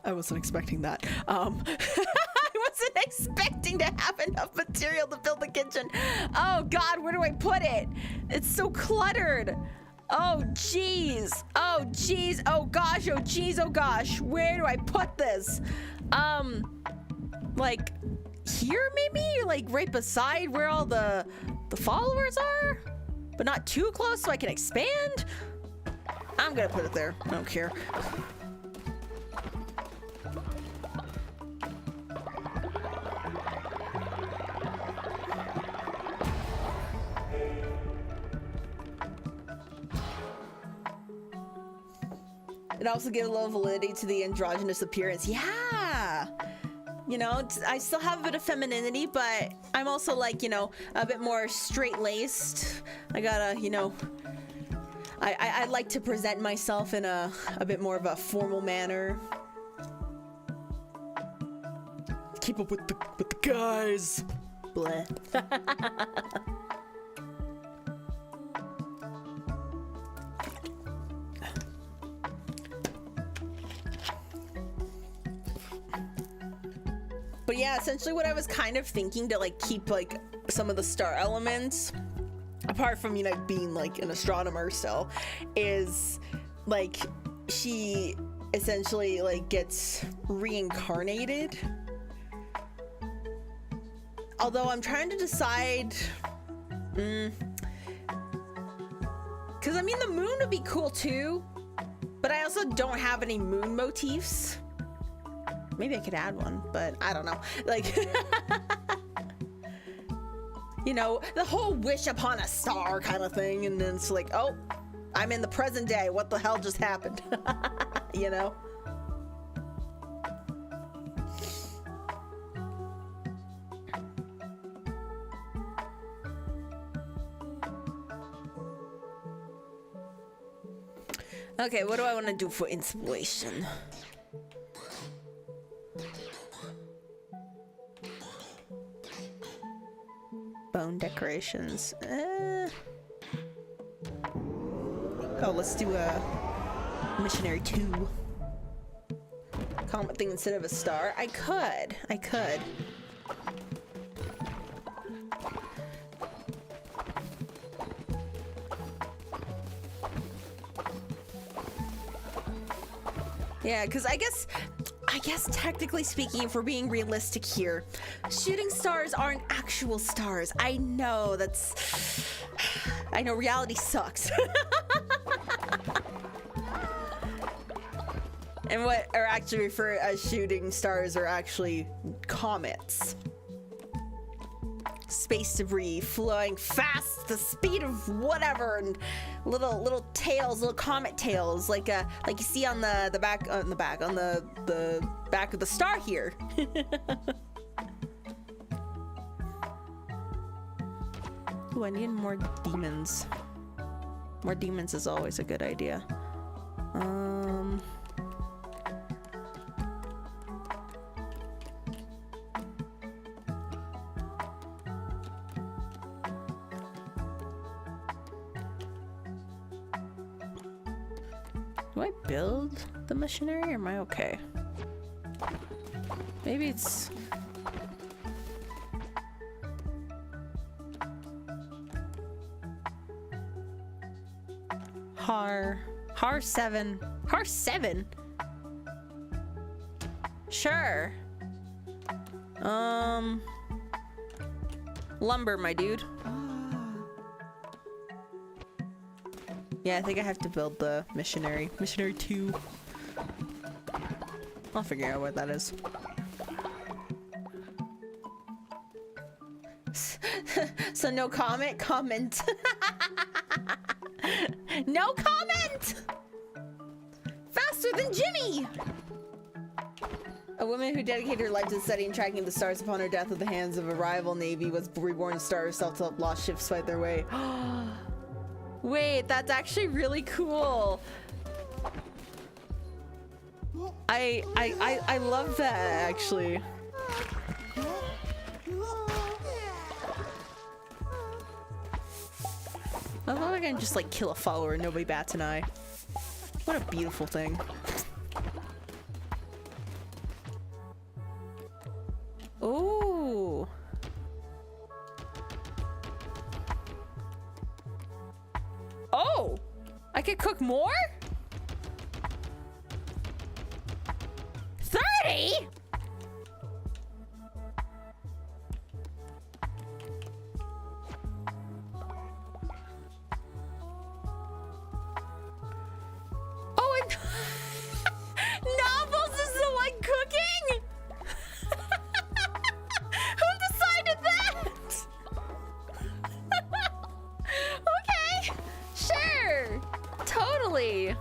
I wasn't expecting that. I wasn't expecting to have enough material to build the kitchen. Oh god, where do I put it? It's so cluttered. Oh jeez. Oh jeez. Oh gosh. Oh jeez. Oh gosh. Where do I put this? Like here maybe? Like right beside where all the followers are? But not too close so I can expand? I'm gonna put it there. I don't care. It also gives a little validity to the androgynous appearance. Yeah! You know, I still have a bit of femininity, but I'm also like, you know, a bit more straight-laced. I gotta, you know, I like to present myself in a bit more of a formal manner. Keep up with the guys. Bleh. But yeah, essentially what I was kind of thinking to like keep like some of the star elements, apart from, you know, being like an astronomer still, is like she essentially like gets reincarnated. Although I'm trying to decide, because I mean the moon would be cool too, but I also don't have any moon motifs. Maybe I could add one, but I don't know. Like, you know, the whole wish upon a star kind of thing. And then it's like, oh, I'm in the present day. What the hell just happened? You know? Okay, what do I want to do for inspiration? Bone decorations. Oh, let's do a missionary 2. Comet thing instead of a star. I could. Yeah, because I guess technically speaking, if we're being realistic here, shooting stars aren't actual stars. I know reality sucks. And what are actually referred as shooting stars are actually comets. Space debris flowing fast, the speed of whatever, and little tails, little comet tails, like you see on the back of the star here. Ooh, I need more demons. More demons is always a good idea. Do I build the missionary or am I okay? Maybe it's... Har 7. Har 7? Sure. Lumber, my dude. Yeah, I think I have to build the missionary. Missionary 2. I'll figure out what that is. So no comment? Comment. No comment! Faster than Jimmy! A woman who dedicated her life to studying and tracking the stars upon her death at the hands of a rival navy was reborn star herself to help lost ships fight their way. Wait, that's actually really cool. I love that actually. I love I can just like kill a follower and nobody bats an eye. What a beautiful thing. Ooh. Oh, I could cook more? 30? Oh, and Novels is the one cooking? Who decided that? Okay, sure, totally.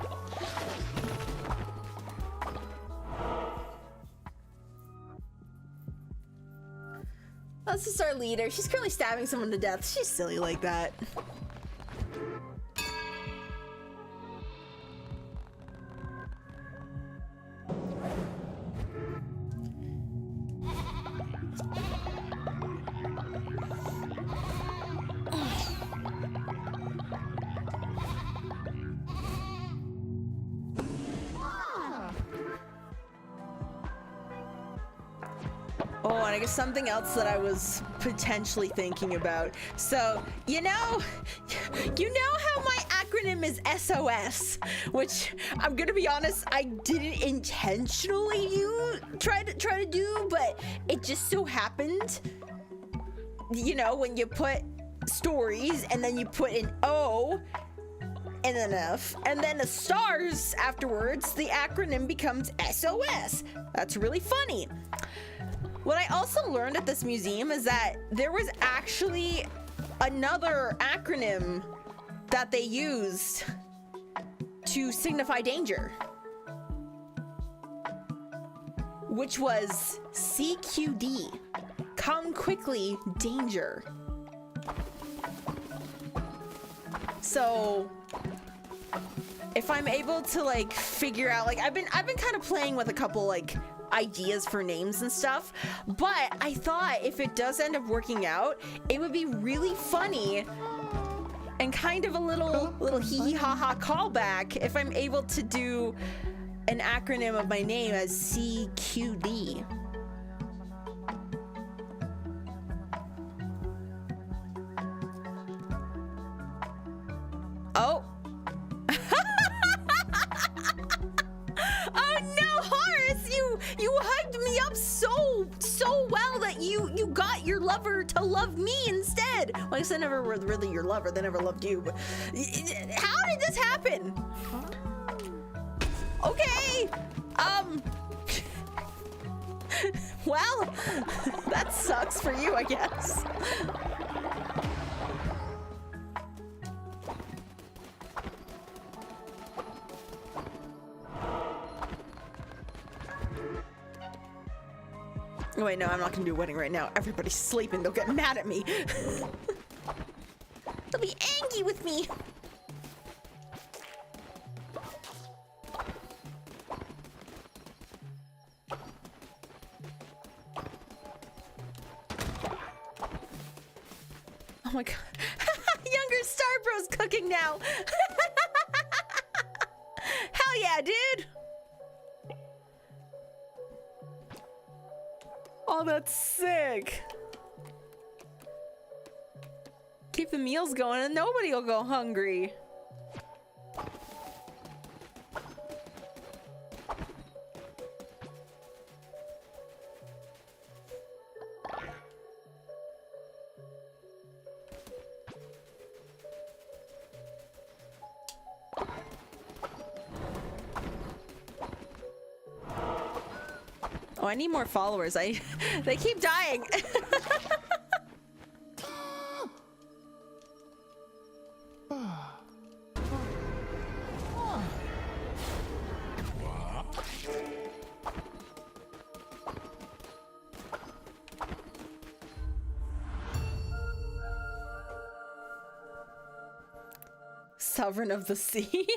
That's just our leader. She's currently stabbing someone to death. She's silly like that. Oh, and I guess something else that I was potentially thinking about. So, you know how my acronym is SOS, which I'm gonna be honest, I didn't intentionally try to do, but it just so happened, you know, when you put stories and then you put an O and an F and then a stars afterwards, the acronym becomes SOS. That's really funny. What I also learned at this museum is that there was actually another acronym that they used to signify danger, which was CQD, come quickly, danger. So if I'm able to like figure out, like I've been kind of playing with a couple like ideas for names and stuff, but I thought if it does end up working out, it would be really funny and kind of a little hee hee ha ha callback if I'm able to do an acronym of my name as CQD. Oh. Oh no, Horace, you hugged me up so well that you got your lover to love me instead. Well, I guess I never were really your lover. They never loved you. But how did this happen? Okay. Well, that sucks for you, I guess. Oh, wait, no, I'm not gonna do a wedding right now. Everybody's sleeping. They'll get mad at me. They'll be angry with me. Oh my god. Younger Star Bro's cooking now. Hell yeah, dude. Oh, that's sick. Keep the meals going and nobody will go hungry. Oh, I need more followers. They keep dying. Sovereign of the sea.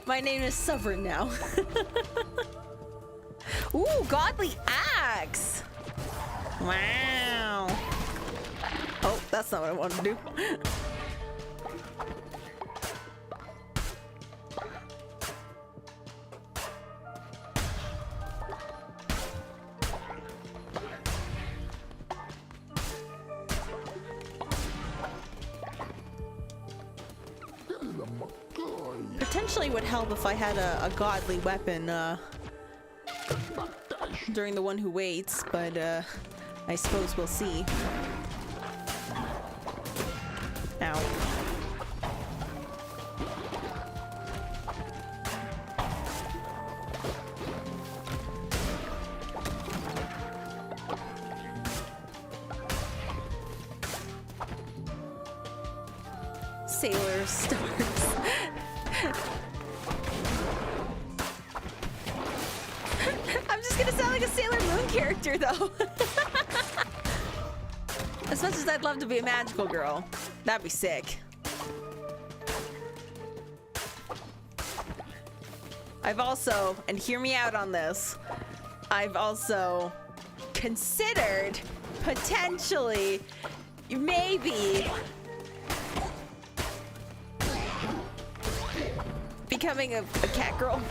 My name is Sovereign now. Ooh, godly axe. Wow. Oh, that's not what I wanted to do. Potentially would help if I had a godly weapon during the one who waits, but I suppose we'll see. Ow. Sailor stars. I'm just gonna sound like a Sailor Moon character though. As much as I'd love to be a magical girl, that'd be sick. I've also, and hear me out on this, I've also considered potentially, maybe, becoming a cat girl.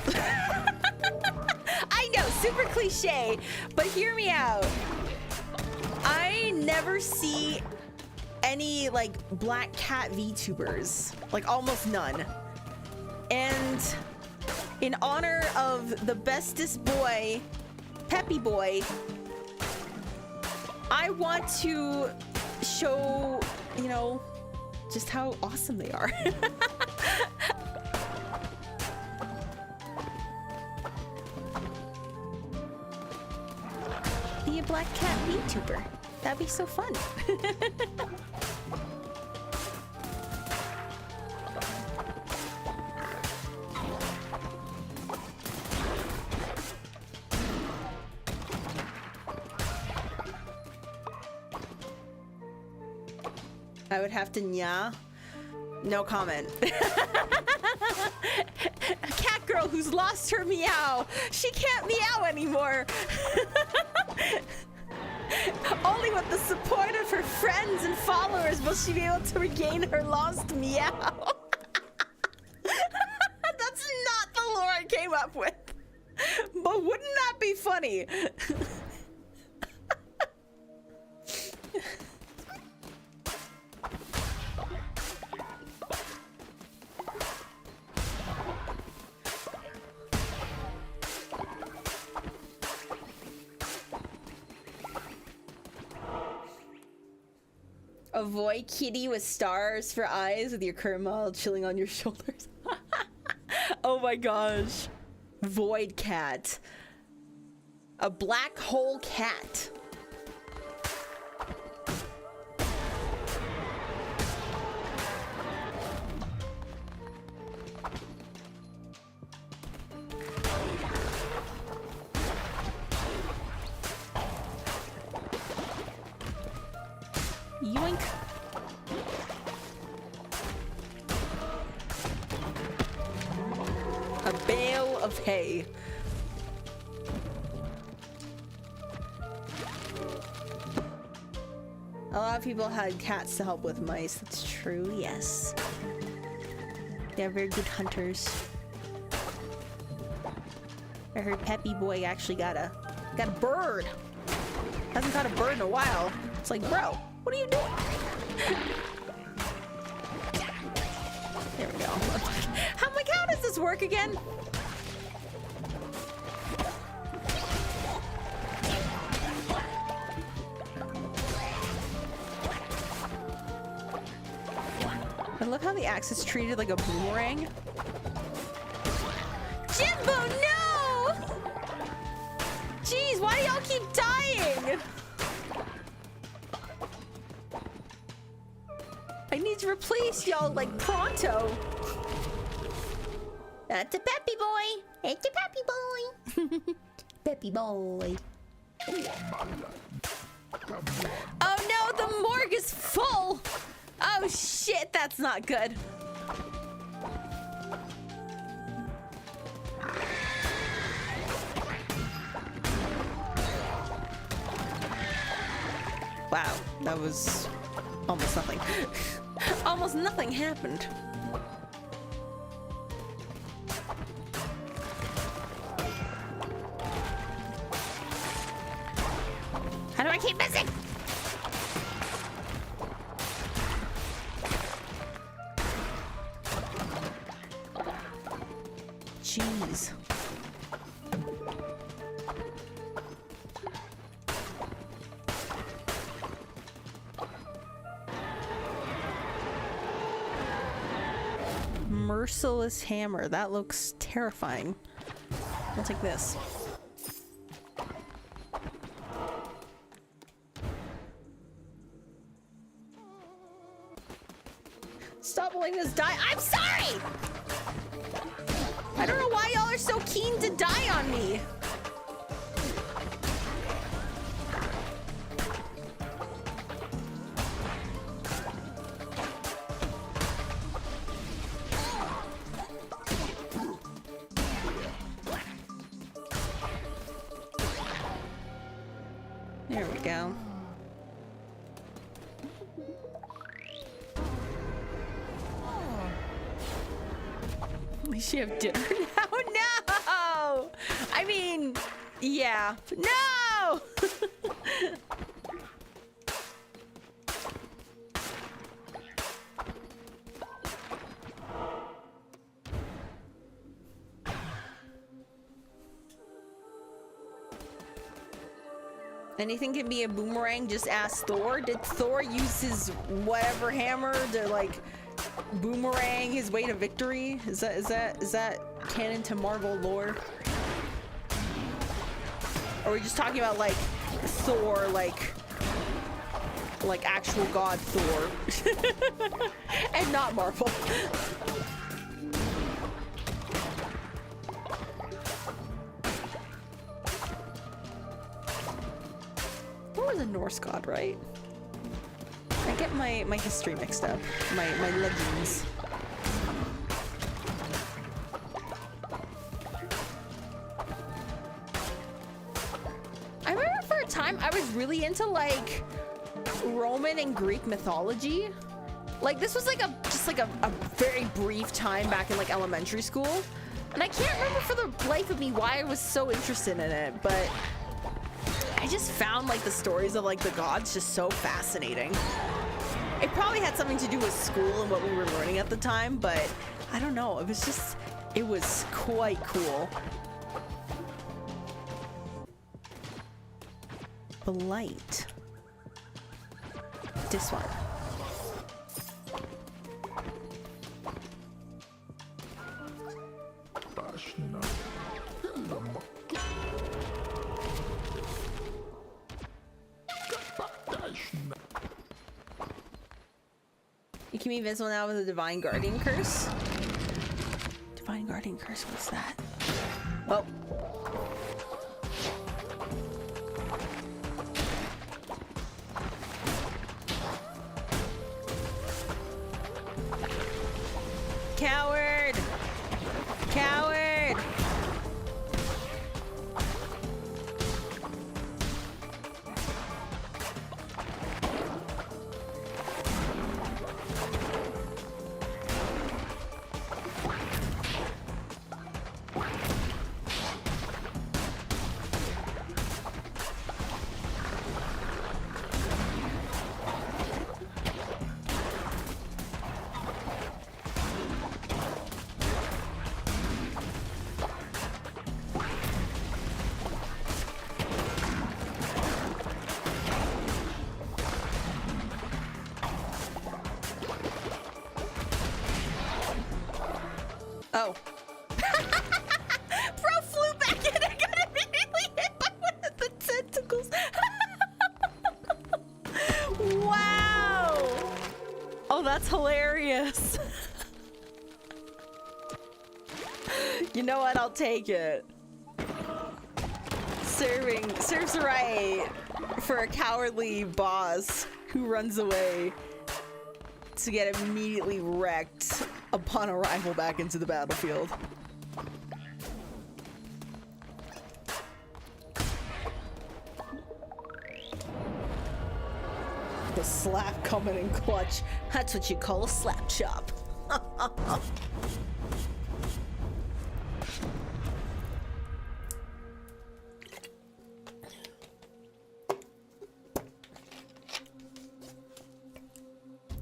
I know, super cliche, but hear me out. I never see any like black cat VTubers, like almost none. And in honor of the bestest boy, Peppy Boy, I want to show, you know, just how awesome they are. Be a black cat VTuber. That'd be so fun. I would have to nya. No comment. A cat girl who's lost her meow. She can't meow anymore. Only with the support of her friends and followers will she be able to regain her lost meow. That's not the lore I came up with. But wouldn't that be funny? Avoid kitty with stars for eyes with your curl chilling on your shoulders. Oh my gosh. Void cat. A black hole cat. Yoink. A bale of hay. A lot of people had cats to help with mice. That's true, yes. They're very good hunters. I heard Peppy Boy actually got a bird. Hasn't caught a bird in a while. It's like, bro, what are you doing? There we go. How does this work again? I love how the axe is treated like a boomerang. Jimbo, no! Jeez, why do y'all keep dying? I need to replace y'all like pronto. That's a Peppy Boy. It's a Peppy Boy. Peppy Boy. Oh no, the morgue is full. Oh shit, that's not good. Wow, that was almost nothing. Almost nothing happened. How do I keep missing? Jeez. Merciless hammer. That looks terrifying. I'll take this. Stop letting us die. I'm sorry! I don't know why y'all are so keen to die on me. There we go. At least you have dinner now. No! I mean, yeah. No! Anything can be a boomerang, just ask Thor. Did Thor use his whatever hammer to like boomerang his way to victory? Is that canon to Marvel lore? Or are we just talking about like Thor, like actual god Thor? And not Marvel. Thor was a Norse god, right? I get my history mixed up. My legends. I remember for a time I was really into like Roman and Greek mythology. Like this was like just like a very brief time back in like elementary school. And I can't remember for the life of me why I was so interested in it, but I just found like the stories of like the gods just so fascinating. It probably had something to do with school and what we were learning at the time, but I don't know. It was quite cool. Blight. This one. You can be invisible now with a Divine Guardian Curse. Divine Guardian Curse, what's that? Oh. Coward! Coward! Oh. Bro flew back in and got immediately hit by one of the tentacles. Wow. Oh, that's hilarious. You know what? I'll take it. Serves right for a cowardly boss who runs away to get immediately wrecked upon arrival back into the battlefield. slap coming in clutch. That's what you call a slap chop.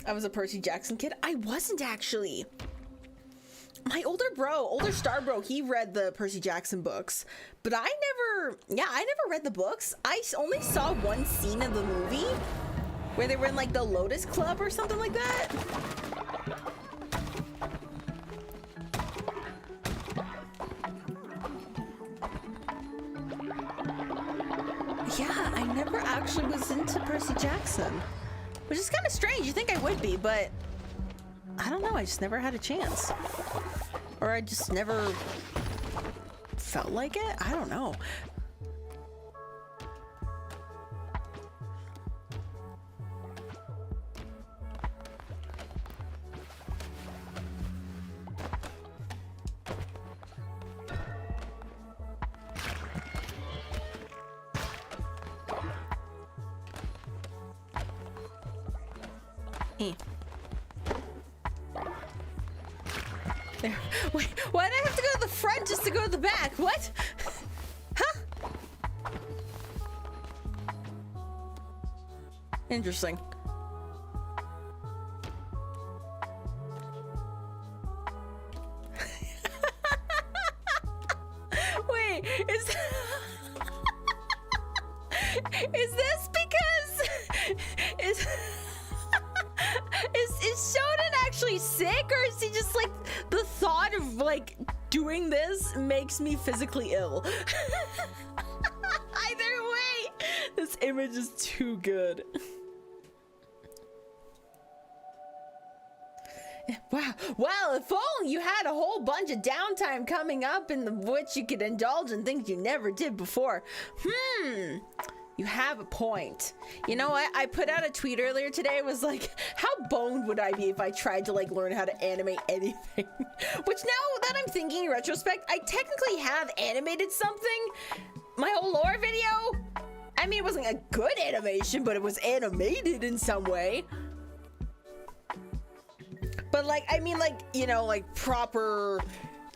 I was a Percy Jackson kid. I wasn't actually. My older star bro, he read the Percy Jackson books, but I never read the books. I only saw one scene of the movie where they were in like the Lotus Club or something like that. Yeah, I never actually was into Percy Jackson, which is kind of strange. You think I would be, but I don't know. I just never had a chance. Or I just never felt like it? I don't know. There. Wait, why did I have to go to the front just to go to the back? What? Huh? Interesting. Wait, is this because is Shonen actually sick, or is he just like the thought of like doing this makes me physically ill? Either way, this image is too good. Wow. Well, if only you had a whole bunch of downtime coming up in which you could indulge in things you never did before. You have a point. You know what? I put out a tweet earlier today. It was like, how boned would I be if I tried to like learn how to animate anything? Which now that I'm thinking in retrospect, I technically have animated something. My whole lore video. I mean, it wasn't a good animation, but it was animated in some way. But like, I mean, like, you know, like proper,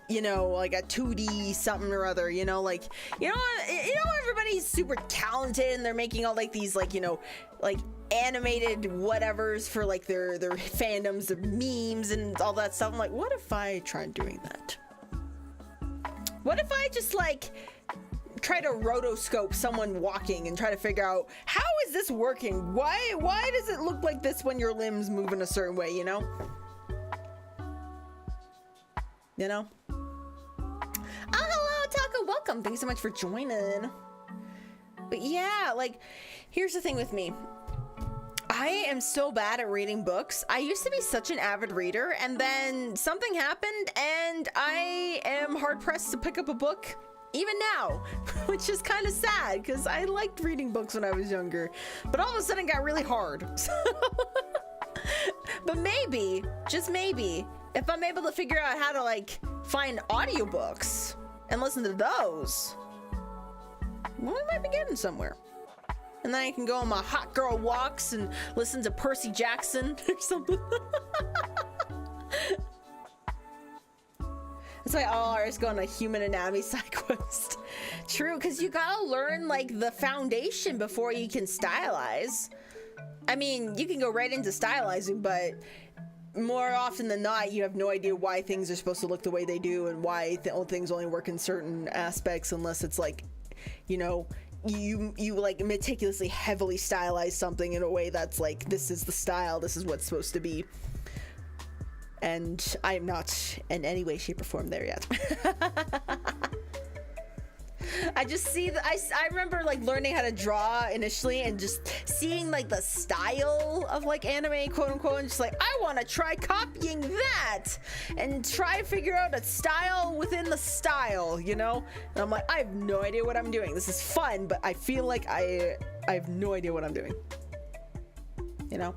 you know, like a 2D something or other, you know, like, everybody's super talented and they're making all like these, like, you know, like animated whatevers for like their fandoms of memes and all that stuff. I'm like, what if I tried doing that? What if I just like try to rotoscope someone walking and try to figure out, how is this working? Why does it look like this when your limbs move in a certain way, you know? You know? Oh, hello, Taco. Welcome. Thanks so much for joining. But yeah, like, here's the thing with me. I am so bad at reading books. I used to be such an avid reader, and then something happened, and I am hard-pressed to pick up a book even now, which is kind of sad, because I liked reading books when I was younger. But all of a sudden it got really hard. But maybe, just maybe, if I'm able to figure out how to like find audiobooks and listen to those, well, we might be getting somewhere. And then I can go on my hot girl walks and listen to Percy Jackson or something. That's why all artists go on a human anatomy side quest. True, because you gotta learn like the foundation before you can stylize. I mean, you can go right into stylizing, but more often than not, you have no idea why things are supposed to look the way they do and why things only work in certain aspects, unless it's like, you know, you like meticulously heavily stylize something in a way that's like, this is the style, this is what's supposed to be. And I am not in any way, shape, or form there yet. I just see I remember like learning how to draw initially and just seeing like the style of like anime, quote unquote, and just like, I want to try copying that and try to figure out a style within the style, you know? And I'm like, I have no idea what I'm doing. This is fun, but I feel like I have no idea what I'm doing, you know?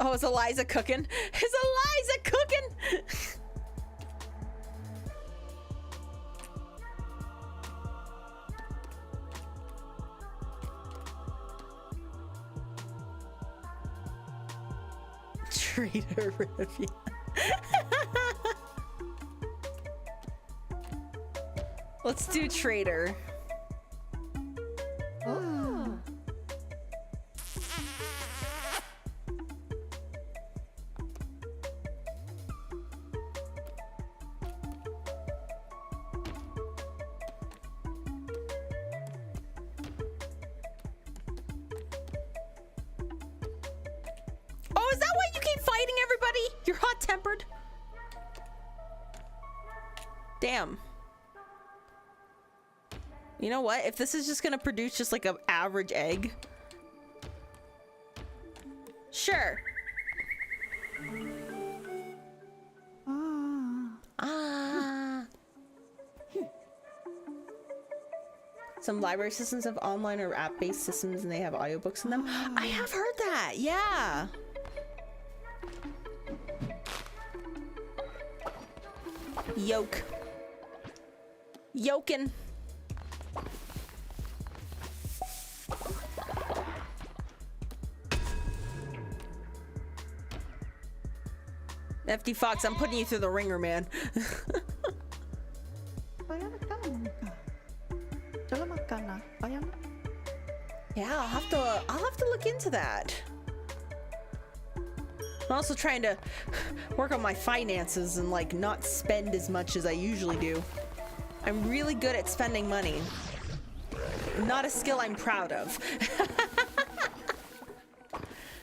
Oh, is Eliza cooking? Is Eliza cooking? Trader review. Let's do trader. Oh. Oh, is that why you keep fighting everybody? You're hot-tempered. Damn. You know what? If this is just gonna produce just like an average egg. Sure. Ah. Some library systems have online or app-based systems and they have audiobooks in them. I have heard that, yeah. Yoke. Yokin. FD Fox, I'm putting you through the ringer, man. Yeah, I'll have to look into that. I'm also trying to work on my finances and like not spend as much as I usually do. I'm really good at spending money. Not a skill I'm proud of.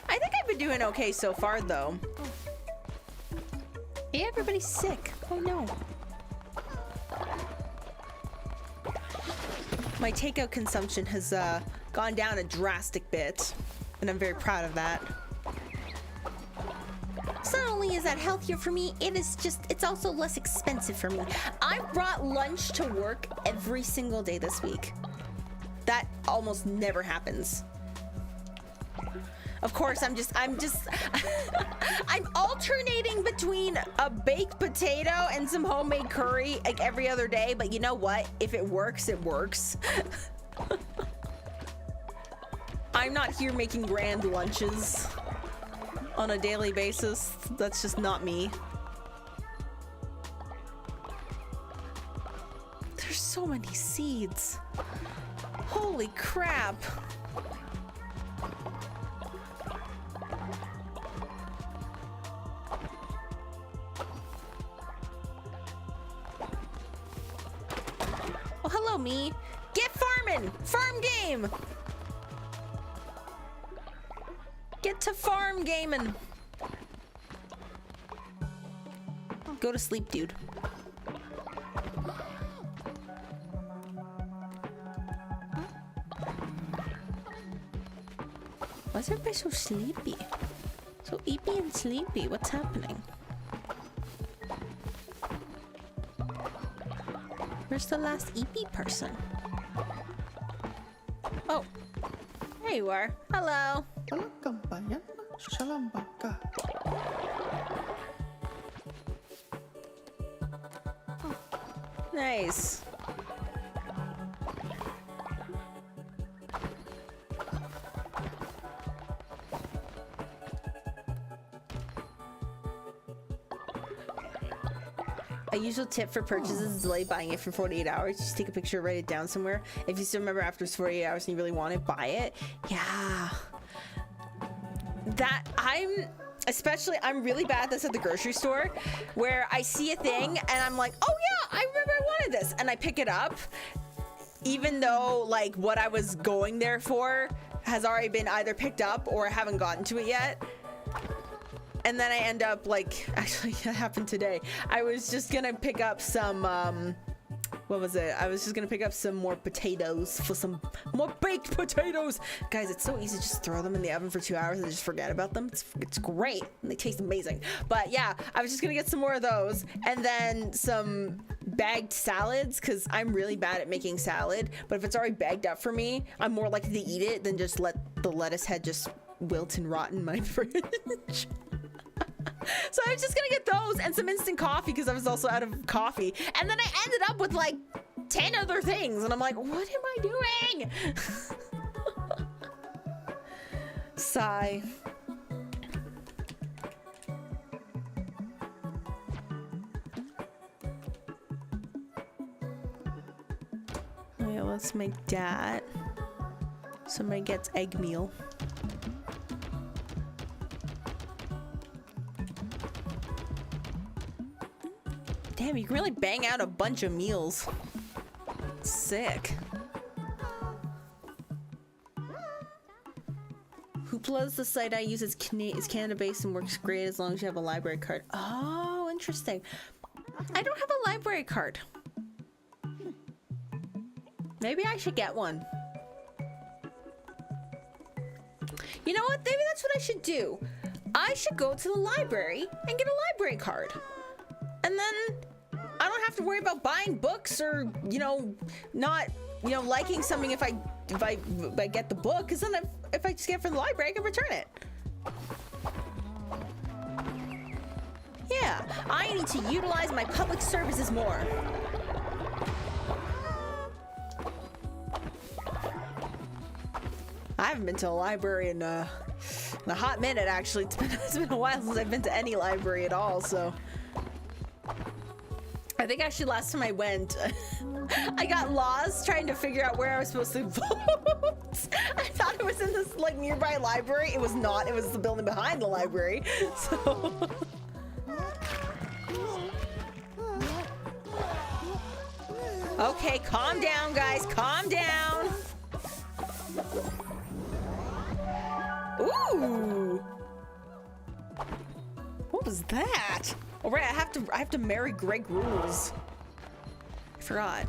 I think I've been doing okay so far though. Hey, everybody's sick. Oh no. My takeout consumption has gone down a drastic bit, and I'm very proud of that. So not only is that healthier for me, it's also less expensive for me. I brought lunch to work every single day this week. That almost never happens. Of course, I'm alternating between a baked potato and some homemade curry like every other day, but you know what? If it works, it works. I'm not here making grand lunches on a daily basis. That's just not me. There's so many seeds. Holy crap. Oh, hello, me. Get farming! Farm game! Get to farm gaming. Go to sleep, dude. Why is everybody so sleepy? So eepy and sleepy. What's happening? Where's the last EP person? Oh, there you are. Hello. Nice. A usual tip for purchases is delay buying it for 48 hours. Just take a picture, write it down somewhere. If you still remember after 48 hours and you really want it, buy it. Yeah. That I'm really bad at this at the grocery store where I see a thing and I'm like, oh yeah, I remember I wanted this. And I pick it up, even though like what I was going there for has already been either picked up or I haven't gotten to it yet. And then I end up like, actually that happened today. I was just gonna pick up some, what was it? I was just gonna pick up some more potatoes for some more baked potatoes. Guys, it's so easy to just throw them in the oven for 2 hours and just forget about them. It's great and they taste amazing. But yeah, I was just gonna get some more of those and then some bagged salads because I'm really bad at making salad. But if it's already bagged up for me, I'm more likely to eat it than just let the lettuce head just wilt and rot in my fridge. So I was just gonna get those and some instant coffee because I was also out of coffee. And then I ended up with like 10 other things. And I'm like, what am I doing? Sigh. Yeah, let's make that. Somebody gets egg meal. Damn, you can really bang out a bunch of meals. Sick. Hoopla is the site I use. It's Canada-based and works great as long as you have a library card. Oh, interesting. I don't have a library card. Maybe I should get one. You know what? Maybe that's what I should do. I should go to the library and get a library card. And then I don't have to worry about buying books or, you know, not, you know, liking something if I get the book, because then if I just get it from the library, I can return it. Yeah, I need to utilize my public services more. I haven't been to a library in a hot minute, actually. It's been a while since I've been to any library at all, so. I think actually last time I went, I got lost trying to figure out where I was supposed to vote. I thought it was in this like nearby library. It was not. It was the building behind the library. So. Okay, calm down, guys. Calm down. Ooh. What was that? Oh, right, I have to marry Greg Rules. I forgot.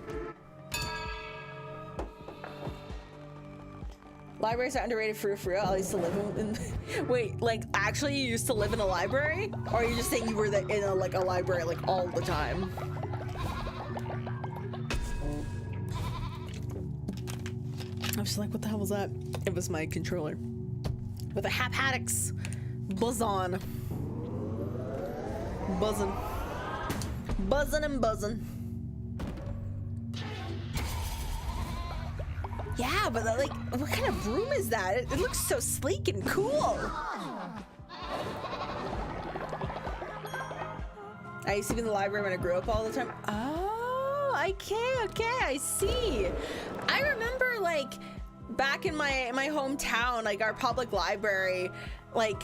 Libraries are underrated for real. I used to live in wait, like actually you used to live in a library? Or are you just saying you were in a library like all the time? I was just like, what the hell was that? It was my controller. With a haptics buzz on. Buzzing. Buzzing and buzzing. Yeah, but like, what kind of broom is that? It looks so sleek and cool. I used to be in the library when I grew up all the time. Oh, okay, I see. I remember like back in my hometown, like our public library, like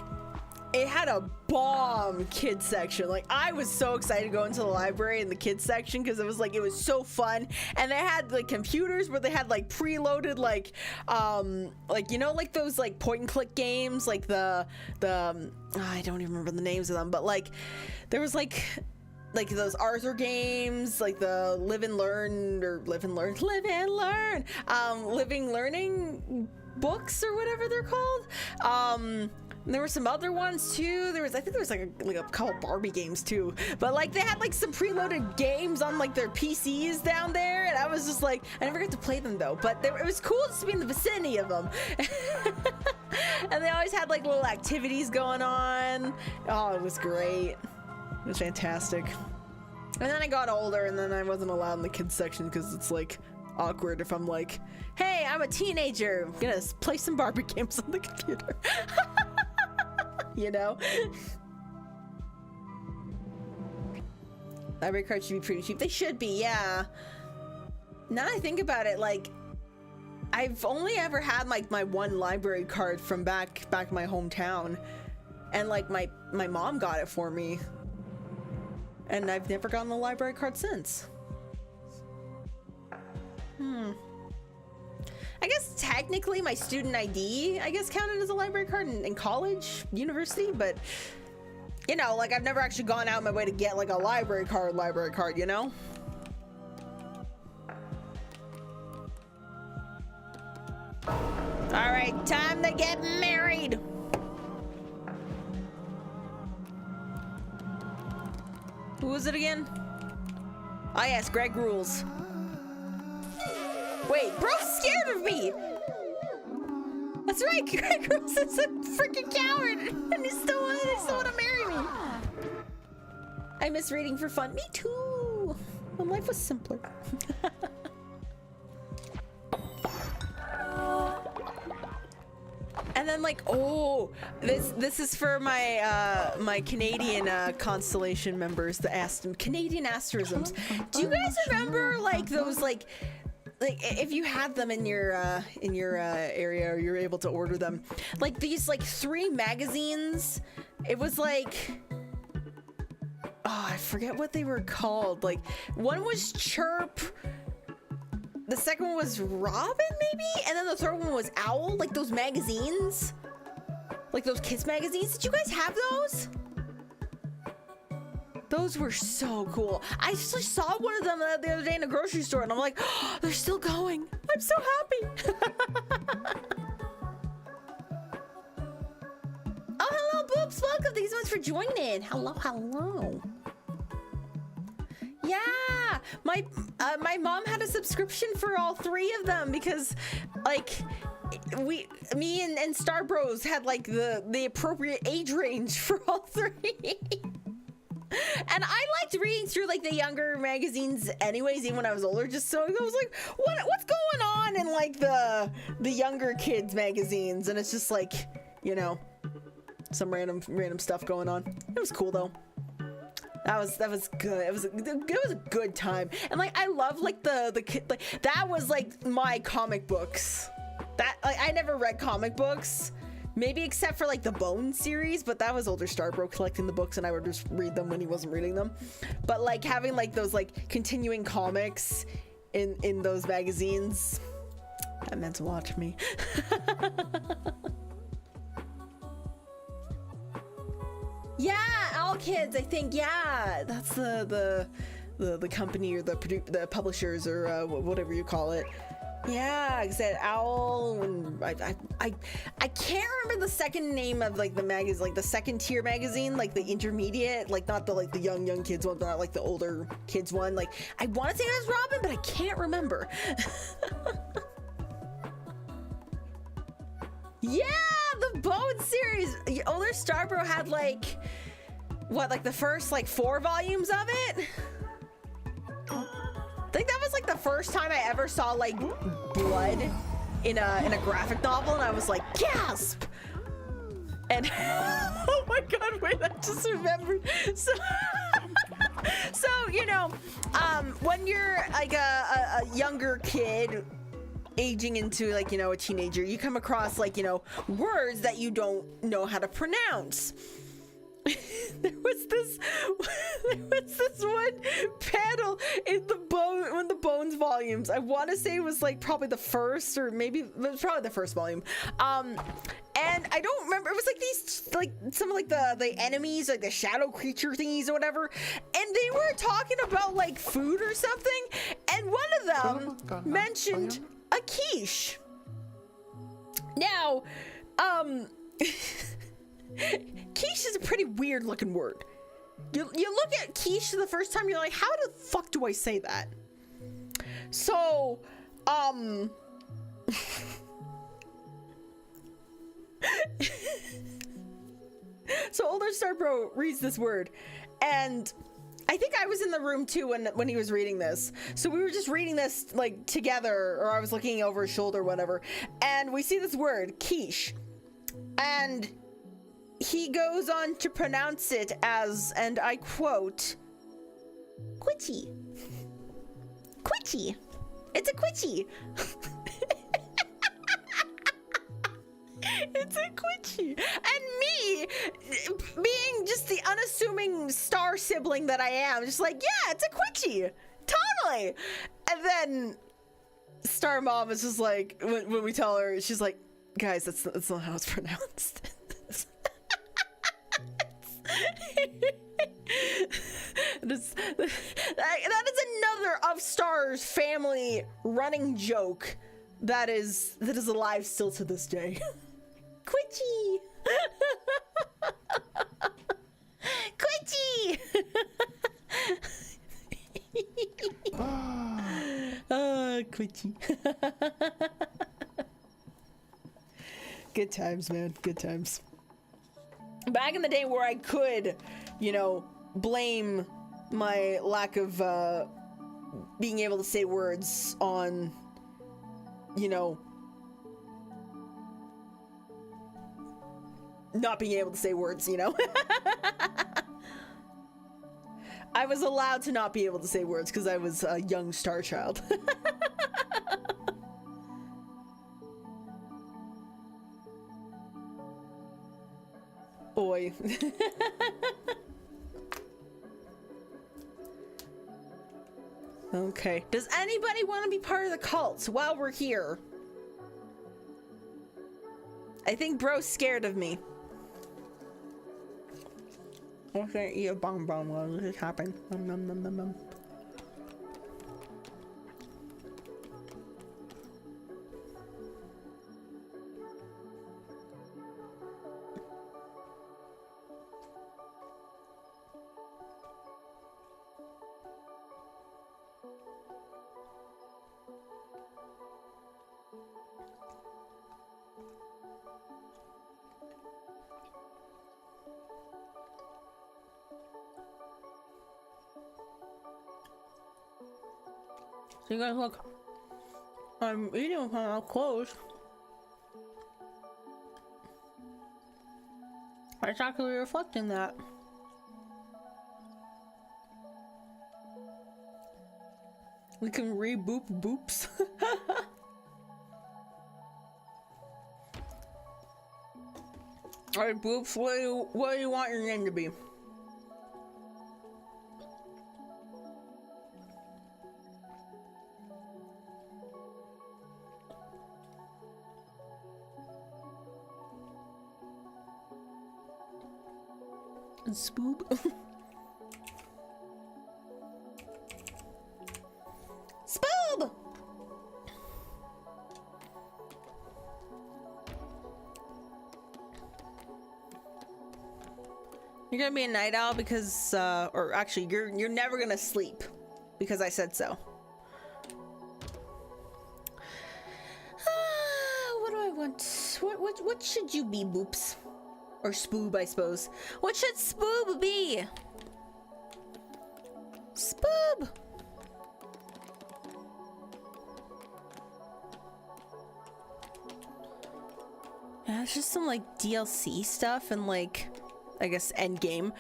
it had a bomb kids section. Like I was so excited to go into the library in the kids section because it was so fun. And they had like computers where they had like preloaded like you know, like those like point and click games, like the I don't even remember the names of them, but like there was like those Arthur games, like the living learning books or whatever they're called. There were some other ones too. I think there was like a couple Barbie games too. But like they had like some preloaded games on like their PCs down there, and I was just like, I never got to play them though. But it was cool just to be in the vicinity of them. And they always had like little activities going on. Oh, it was great. It was fantastic. And then I got older, and then I wasn't allowed in the kids section because it's like awkward if I'm like, hey, I'm a teenager, I'm gonna play some Barbie games on the computer. You know? Library cards should be pretty cheap. They should be, yeah. Now I think about it, like I've only ever had like my one library card from back in my hometown, and like my mom got it for me, and I've never gotten a library card since. I guess technically my student ID, I guess, counted as a library card in college, university, but you know, like I've never actually gone out my way to get like a library card, you know? All right, time to get married. Who was it again? Oh yes, Greg Rules. Wait, bro's scared of me! That's right, Gross is a freaking coward, and he still want to marry me. I miss reading for fun. Me too. When life was simpler. And then like, oh, this is for my my Canadian constellation members, the Canadian asterisms. Do you guys remember like those like if you had them in your area or you're able to order them, like these like 3 magazines? It was like, oh, I forget what they were called. Like one was Chirp, the second one was Robin maybe, and then the third one was Owl. Like those magazines, like those kids magazines. Did you guys have those? Those were so cool. I actually saw one of them the other day in a grocery store, and I'm like, oh, they're still going. I'm so happy. Oh, hello, Boops. Welcome. Thank you so much for joining. Hello, hello. Yeah, my mom had a subscription for all 3 of them because, like, me and Star Bros had like the appropriate age range for all 3. And I liked reading through like the younger magazines anyways, even when I was older, just so I was like, what's going on in like the younger kids magazines? And it's just like, you know, some random stuff going on. It was cool though. That was good. It was a good time. And like I love like the kid, like that was like my comic books. That like I never read comic books. Maybe except for like the Bone series, but that was older Starbro collecting the books and I would just read them when he wasn't reading them. But like having like those like continuing comics in those magazines, that meant to watch me. Yeah, All Kids, I think. Yeah, that's the company or the publishers or whatever you call it. Yeah, I said Owl, and I can't remember the second name of like the magazine, like the second tier magazine, like the intermediate, like not the like the young kids one, but not like the older kids one. Like I want to say it was Robin, but I can't remember. Yeah, the Bone series. Older Starbro had like what, like the first like 4 volumes of it. I think that was like the first time I ever saw like blood in a graphic novel, and I was like, gasp! And oh my god, wait, I just remembered. So, so you know, when you're like a younger kid aging into like, you know, a teenager, you come across like, you know, words that you don't know how to pronounce. There was this one panel in one of the Bones volumes. I want to say it was like probably the first, or maybe it was probably the first volume. And I don't remember. It was like these, like some of like the enemies, like the shadow creature thingies or whatever. And they were talking about like food or something. And one of them mentioned a quiche. Now, quiche is a pretty weird looking word. You look at quiche the first time, you're like, how the fuck do I say that? So, so older Starbro reads this word, and I think I was in the room too when he was reading this. So we were just reading this like together, or I was looking over his shoulder or whatever, and we see this word, quiche, and he goes on to pronounce it as, and I quote, quitchy. Quitchy. It's a quitchy. It's a quitchy. And me, being just the unassuming star sibling that I am, just like, yeah, it's a quitchy. Totally. And then Star Mom is just like, when we tell her, she's like, guys, that's not how it's pronounced. That is another of Star's family running joke that is alive still to this day. Quitchy. Quitchy. Quitchy. Good times, man. Good times. Back in the day where I could, you know, blame my lack of being able to say words on, you know, not being able to say words, you know? I was allowed to not be able to say words because I was a young star child. Oi. Okay. Does anybody want to be part of the cult while we're here? I think bro's scared of me. I'm gonna eat a bonbon while this happens. Nom, nom, nom, nom, nom. So you guys look, I'm eating with my mouth closed. It's actually reflecting that. We can re-boop boops. Alright, boops, what do you want your name to be? Spoob. Spoob! You're gonna be a night owl because, or actually, you're never gonna sleep because I said so. What do I want? What should you be, Boops? Or Spoob, I suppose. What should Spoob be? Spoob! Yeah, it's just some like DLC stuff and like, I guess endgame.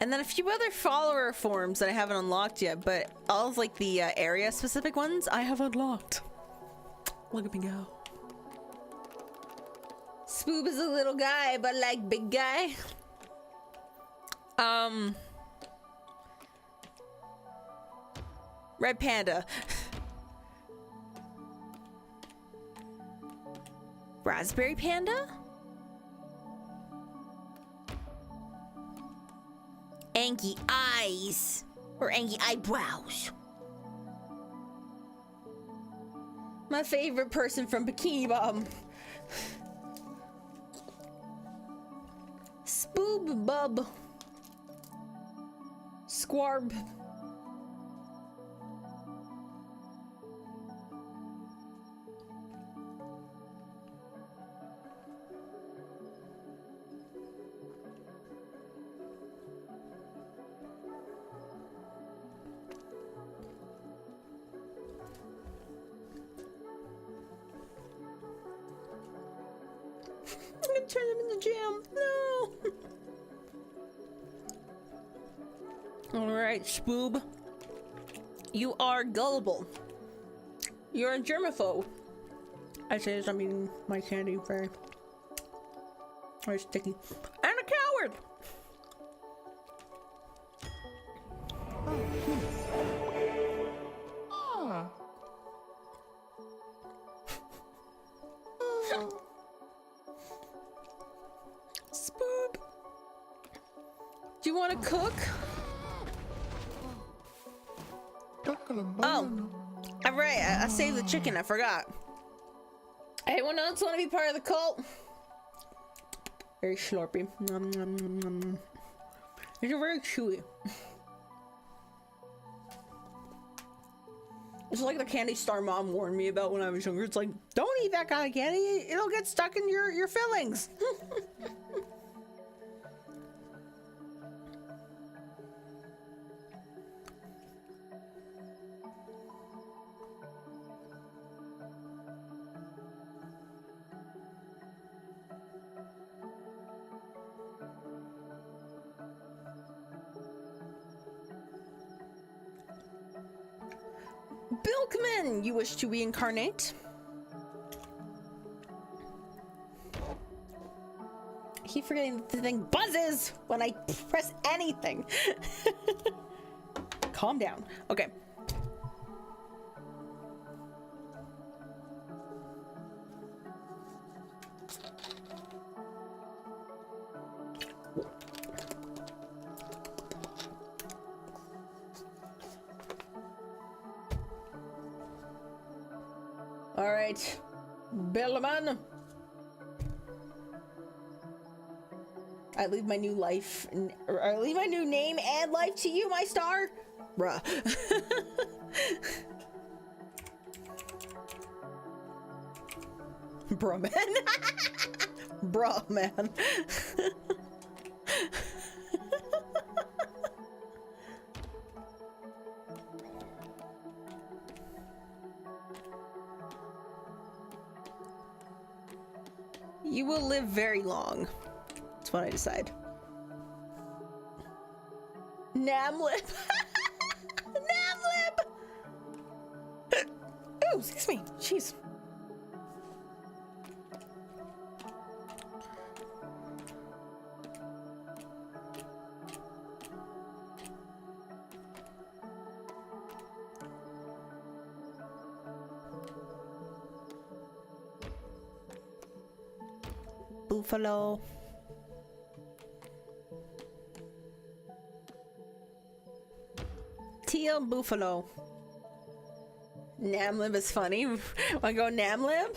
And then a few other follower forms that I haven't unlocked yet, but all of like the area specific ones I have unlocked. Look at me go. Spoob is a little guy, but like big guy. Red panda. Raspberry panda? Anky eyes. Or anky eyebrows. My favorite person from Bikini Bottom. Spoob bub. Squarb. I'm gonna turn them into jam. No. All right, Spoob. You are gullible. You're a germaphobe. I say this, I'm eating my candy very sticky. And a coward. Spoob. Do you want to cook? Oh, all right. I saved the chicken. I forgot. Anyone else want to be part of the cult? Very slurpy. Nom, nom, nom, nom. These are very chewy. It's like the candy star mom warned me about when I was younger. It's like, don't eat that kind of candy. It'll get stuck in your fillings. Bilkman, you wish to reincarnate? I keep forgetting the thing buzzes when I press anything. Calm down. Okay. All right, Bellman. I leave my new life, or I leave my new name and life to you, my star. Bruh. Bruh, man. Bruh, man. You will live very long. That's what I decide. Namlip. Namlip. Oh, excuse me. Jeez. Buffalo. Teal Buffalo. Namlib is funny. Wanna go Namlib?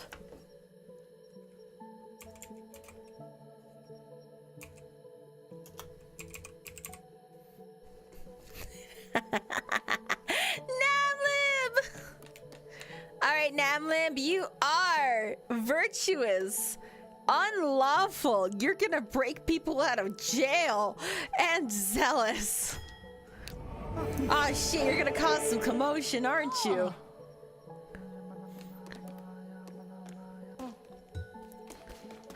Namlib! Alright, Namlib, you are virtuous. Unlawful. You're gonna break people out of jail. And zealous. Aw, shit, you're gonna cause some commotion, aren't you?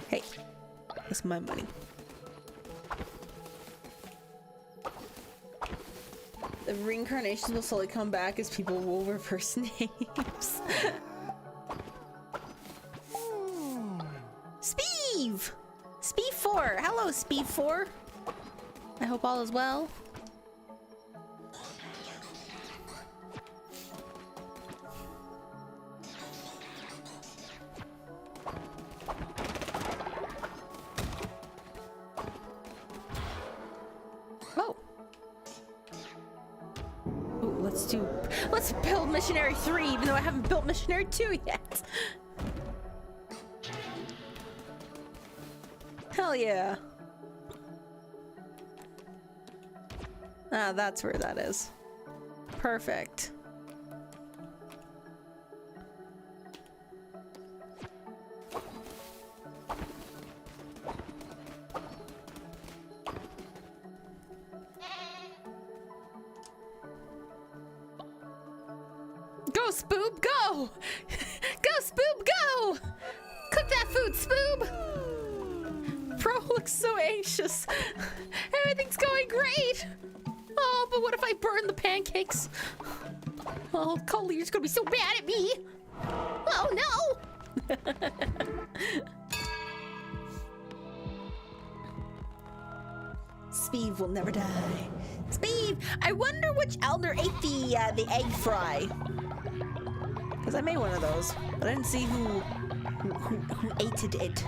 Hey, that's my money. The reincarnations will slowly come back as people will reverse names. Speve! Speve4! Hello, Speve4! I hope all is well. Oh! Ooh, let's build Missionary 3, even though I haven't built Missionary 2 yet. Hell yeah. Ah, that's where that is. Perfect. Go, Spoob, go! Go, Spoob, go! Cook that food, Spoob! Bro looks so anxious. Everything's going great. Oh, but what if I burn the pancakes? Oh, Collier's gonna be so mad at me. Oh no! Speve will never die. Speve! I wonder which elder ate the egg fry. Because I made one of those, but I didn't see who ate it.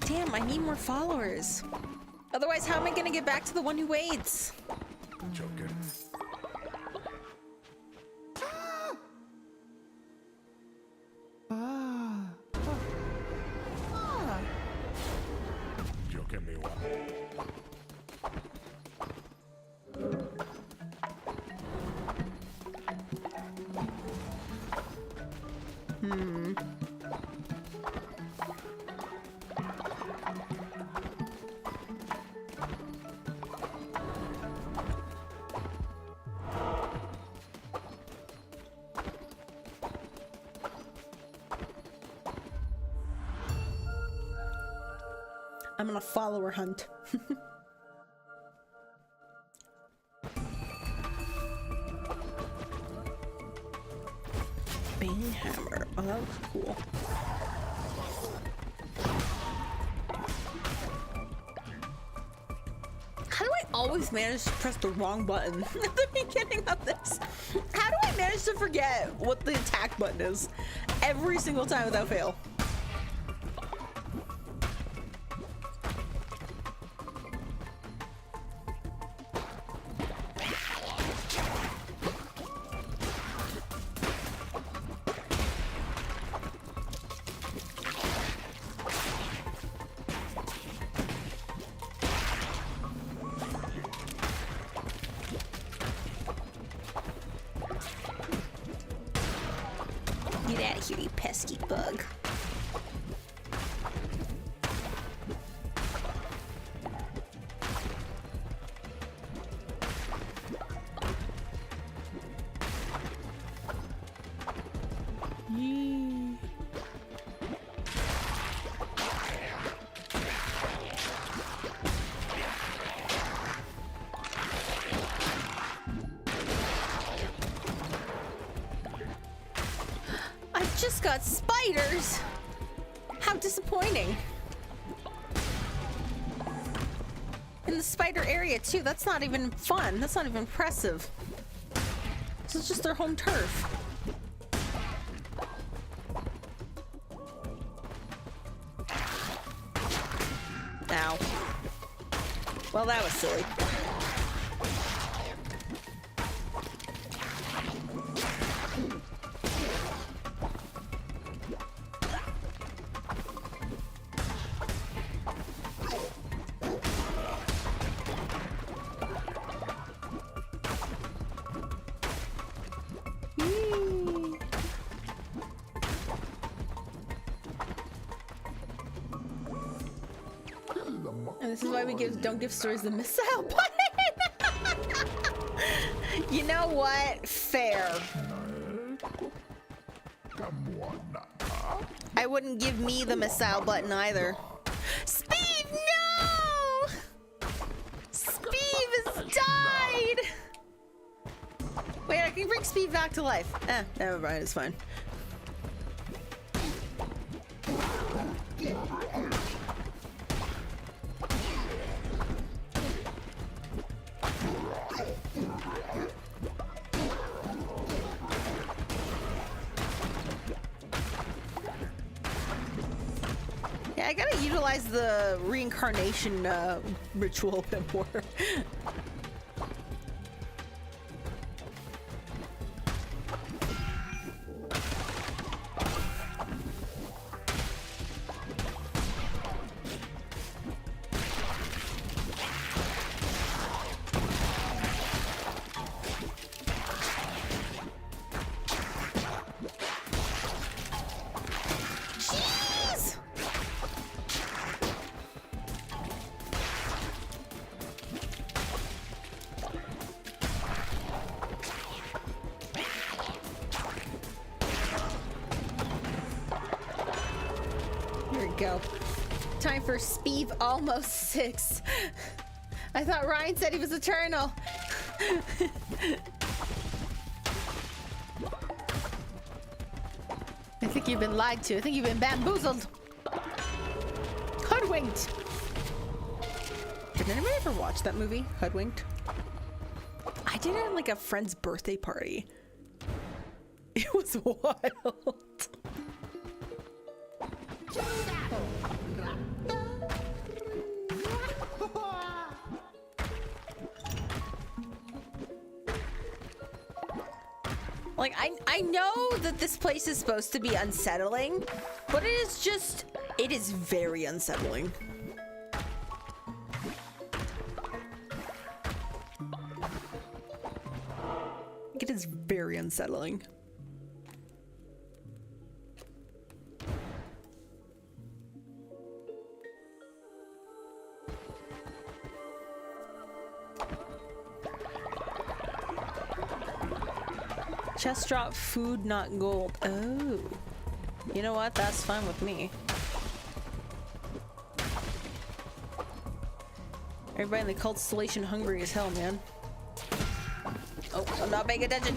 Damn, I need more followers. Otherwise, how am I gonna get back to the one who waits? Joking. Joking me one. I'm on a follower hunt. Bane hammer. Oh, that looks cool. How do I always manage to press the wrong button at the beginning of this? How do I manage to forget what the attack button is every single time without fail? Get out of here, you pesky bug. Yee. I've just got spiders. How disappointing. In the spider area too. That's not even fun. That's not even impressive. This is just their home turf. Ow. Well, that was silly. And this is why we don't give stories the missile button. You know what? Fair. I wouldn't give me the missile button either. Speed, no! Speed has died! Wait, I can bring Speed back to life. Never mind, it's fine. Yeah, I gotta utilize the reincarnation ritual a bit more. Go. Time for Speed almost 6. I thought Ryan said he was eternal. I think you've been lied to. I think you've been bamboozled. Hoodwinked. Did anybody ever watch that movie, Hoodwinked? I did it at like a friend's birthday party. It was wild. Like, I know that this place is supposed to be unsettling, but it is very unsettling. It is very unsettling. Chest drop, food, not gold. Oh. You know what? That's fine with me. Everybody in the constellation hungry as hell, man. Oh, I'm not paying attention.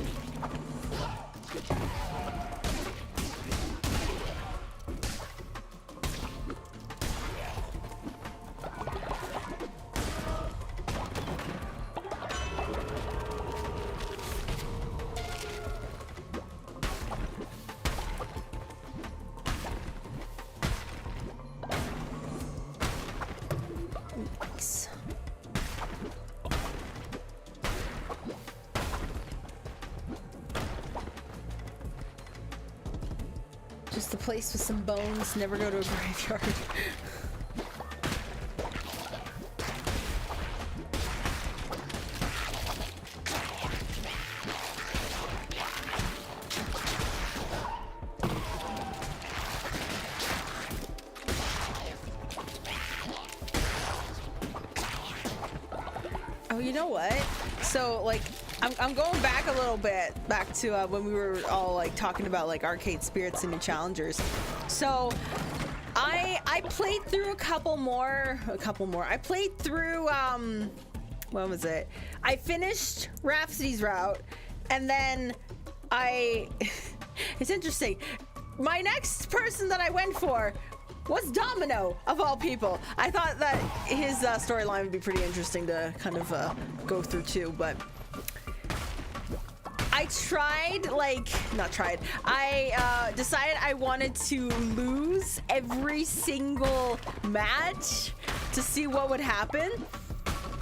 Just a place with some bones. Never go to a graveyard. Oh, you know what? So, like, I'm going back a little bit, back to when we were all like talking about like arcade spirits and new challengers. So I played through a couple more. I played through when was it? I finished Rhapsody's route, and then it's interesting. My next person that I went for was Domino, of all people. I thought that his storyline would be pretty interesting to kind of go through too, but I decided I wanted to lose every single match to see what would happen.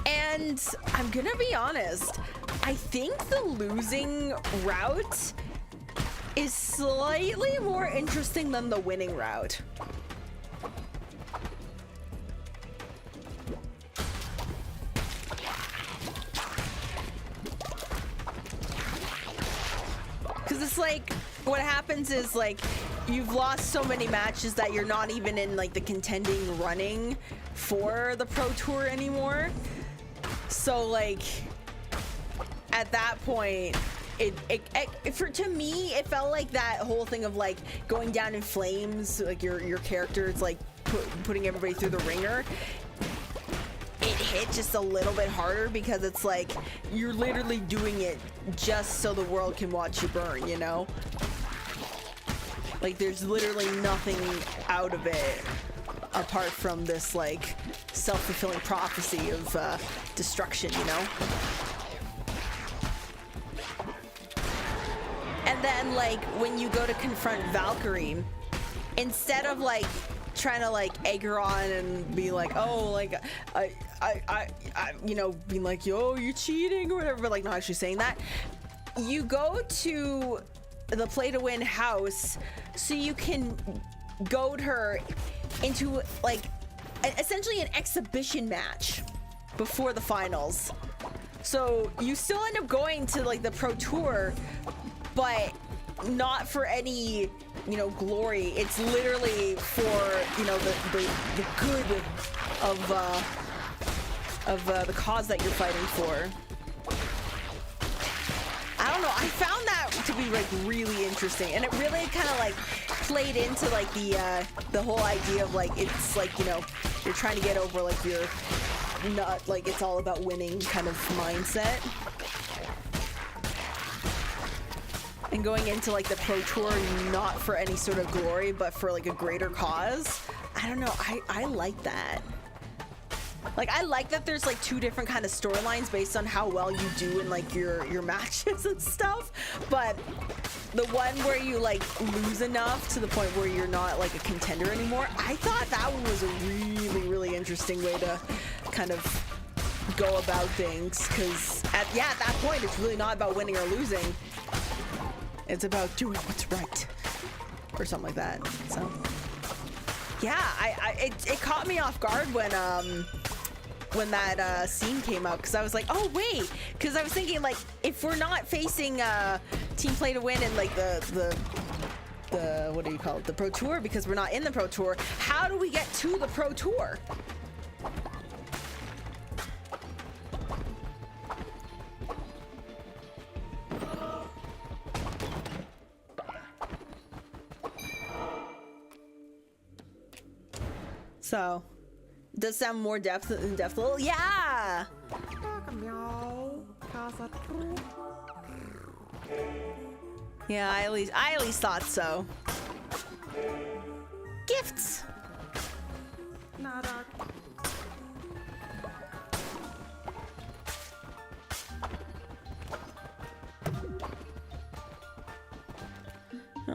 And I'm gonna be honest, I think the losing route is slightly more interesting than the winning route. Because it's like, what happens is like, you've lost so many matches that you're not even in like the contending running for the Pro Tour anymore. So like, at that point, to me, it felt like that whole thing of like going down in flames, like your character is like putting everybody through the ringer. It hit just a little bit harder because it's like you're literally doing it just so the world can watch you burn, you know? Like there's literally nothing out of it apart from this like self-fulfilling prophecy of destruction, you know? And then like when you go to confront Valkyrie, instead of like trying to like egg her on and be like, oh, like I you know, being like, yo, you're cheating or whatever, but like not actually saying that, you go to the play to win house so you can goad her into like essentially an exhibition match before the finals. So you still end up going to like the Pro Tour, but not for any, you know, glory. It's literally for, you know, the good of the cause that you're fighting for. I don't know, I found that to be like really interesting, and it really kind of like played into like the whole idea of like, it's like, you know, you're trying to get over like your not like it's all about winning kind of mindset. And going into like the Pro Tour not for any sort of glory, but for like a greater cause. I don't know, I like that. Like I like that there's like two different kind of storylines based on how well you do in like your matches and stuff. But the one where you like lose enough to the point where you're not like a contender anymore, I thought that one was a really, really interesting way to kind of go about things. Cause at that point, it's really not about winning or losing. It's about doing what's right, or something like that. So, yeah, it caught me off guard when that scene came out, because I was like, oh wait, because I was thinking like, if we're not facing team play to win in like the what do you call it, the Pro Tour, because we're not in the Pro Tour, how do we get to the Pro Tour? So, does sound more depth level? Yeah. Yeah, I at least thought so. Gifts.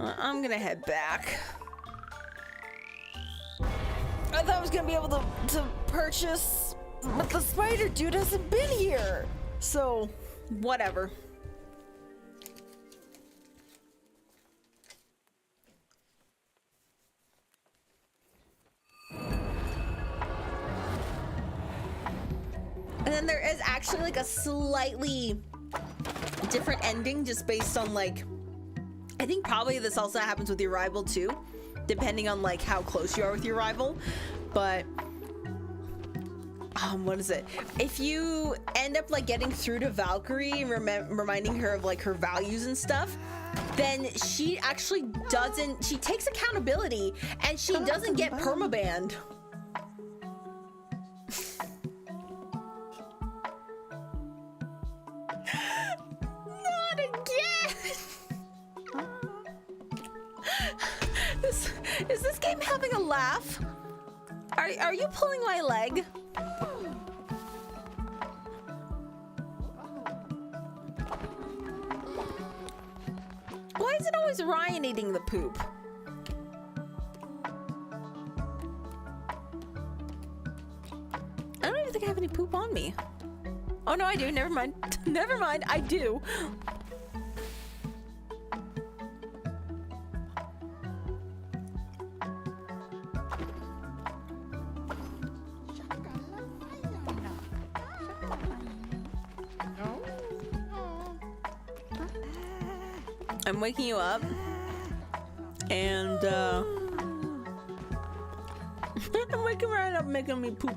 I'm gonna head back. I thought I was gonna be able to purchase, but the spider dude hasn't been here. So, whatever. And then there is actually like a slightly different ending just based on like, I think probably this also happens with your rival too, depending on like how close you are with your rival. But what is it? If you end up like getting through to Valkyrie and reminding her of like her values and stuff, then she actually doesn't, she takes accountability and she doesn't get permabanned. Not again! Is this game having a laugh? Are you pulling my leg? Why is it always Ryan eating the poop? I don't even think I have any poop on me. Oh no, I do. Never mind. Never mind. I do. I'm waking you up, and I'm waking right up, making me poop.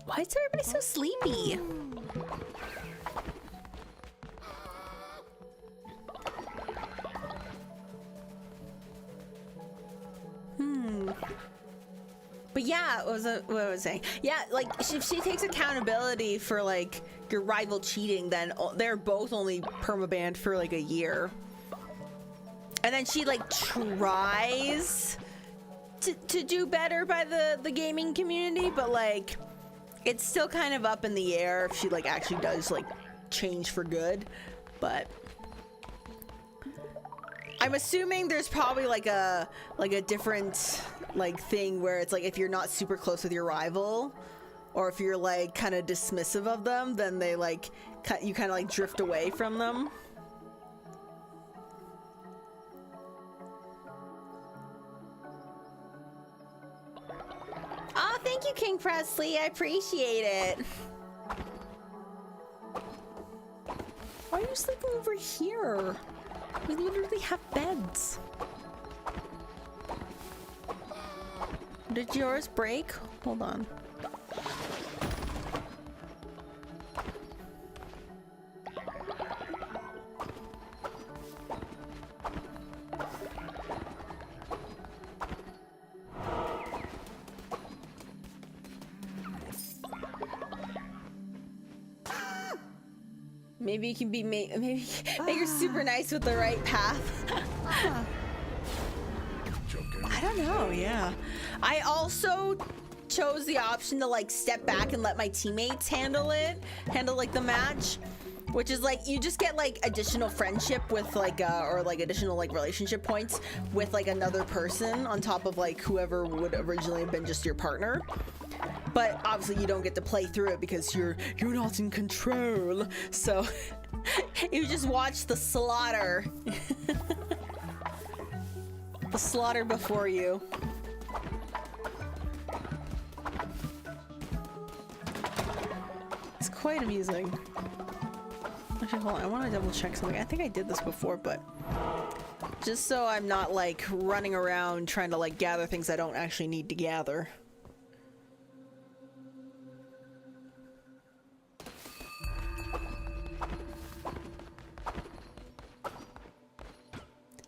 Why is everybody so sleepy? But yeah, what was I saying? Yeah, like if she takes accountability for like your rival cheating, then they're both only permabanned for like a year. And then she like tries to do better by the gaming community, but like it's still kind of up in the air if she like actually does like change for good. But I'm assuming there's probably like a different like thing where it's like if you're not super close with your rival, or if you're like kind of dismissive of them, then they like you kind of like drift away from them. Oh, thank you, King Presley. I appreciate it. Why are you sleeping over here? We literally have beds. Did yours break? Hold on. Maybe you can be maybe you're super nice with the right path. Joking. I don't know, yeah. I also chose the option to like step back and let my teammates handle like the match, which is like you just get like additional friendship with like or like additional like relationship points with like another person on top of like whoever would originally have been just your partner. But obviously you don't get to play through it because you're not in control. So you just watch the slaughter. The slaughter before you. It's quite amusing. Actually, hold on. I want to double check something. I think I did this before, but just so I'm not like running around trying to like gather things I don't actually need to gather.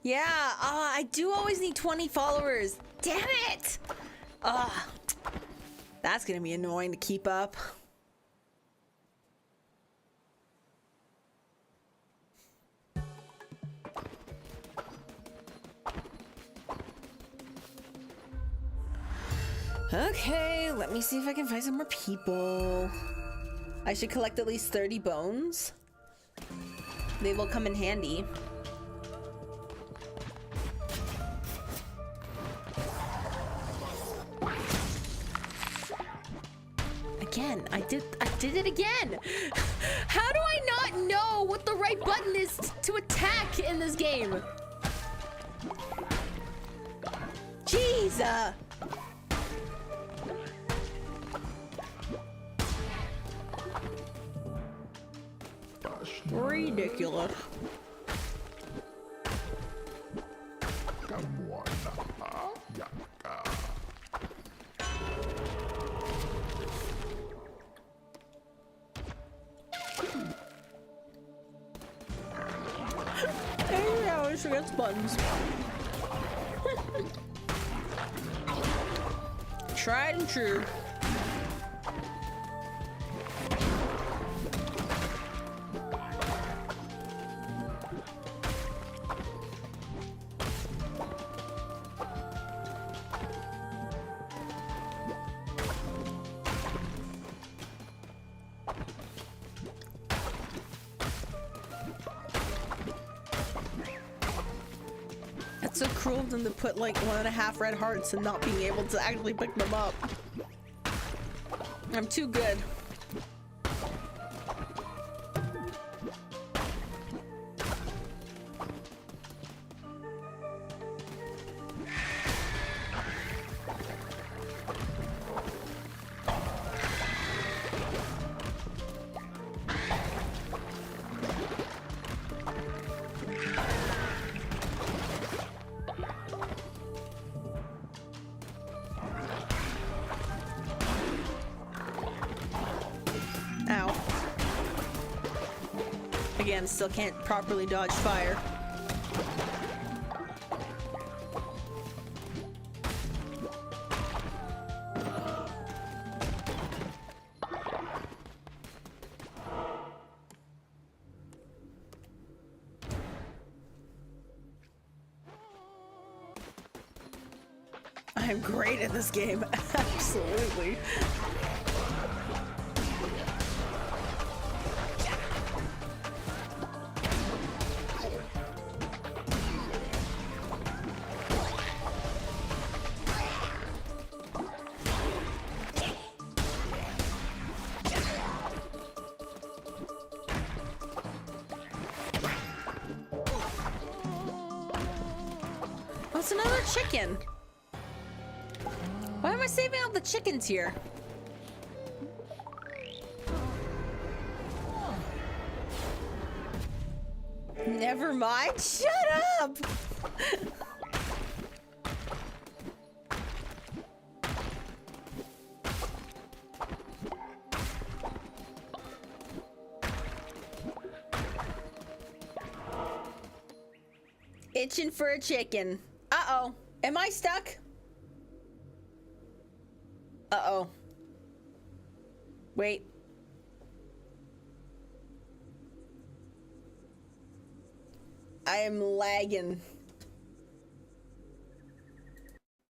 Yeah, I do always need 20 followers. Damn it! That's gonna be annoying to keep up. Okay, let me see if I can find some more people. I should collect at least 30 bones. They will come in handy. Again, I did it again. How do I not know what the right button is to attack in this game? Jeez. Ridiculous. Hey, I always forget buttons. Tried and true. It's so cruel of them to put like 1.5 red hearts and not being able to actually pick them up. I'm too good. Ow. Again, still can't properly dodge fire. I'm great at this game. Absolutely. What's another chicken? Why am I saving all the chickens here? Never mind. Shut up! Itching for a chicken. Uh-oh. Am I stuck? Uh-oh. Wait. I am lagging.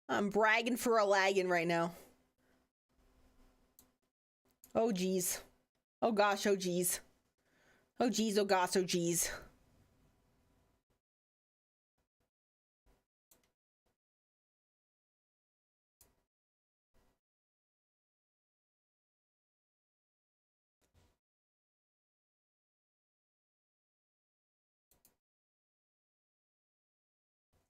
I'm bragging for a lagging right now. Oh geez. Oh gosh, oh geez. Oh geez, oh gosh, oh geez.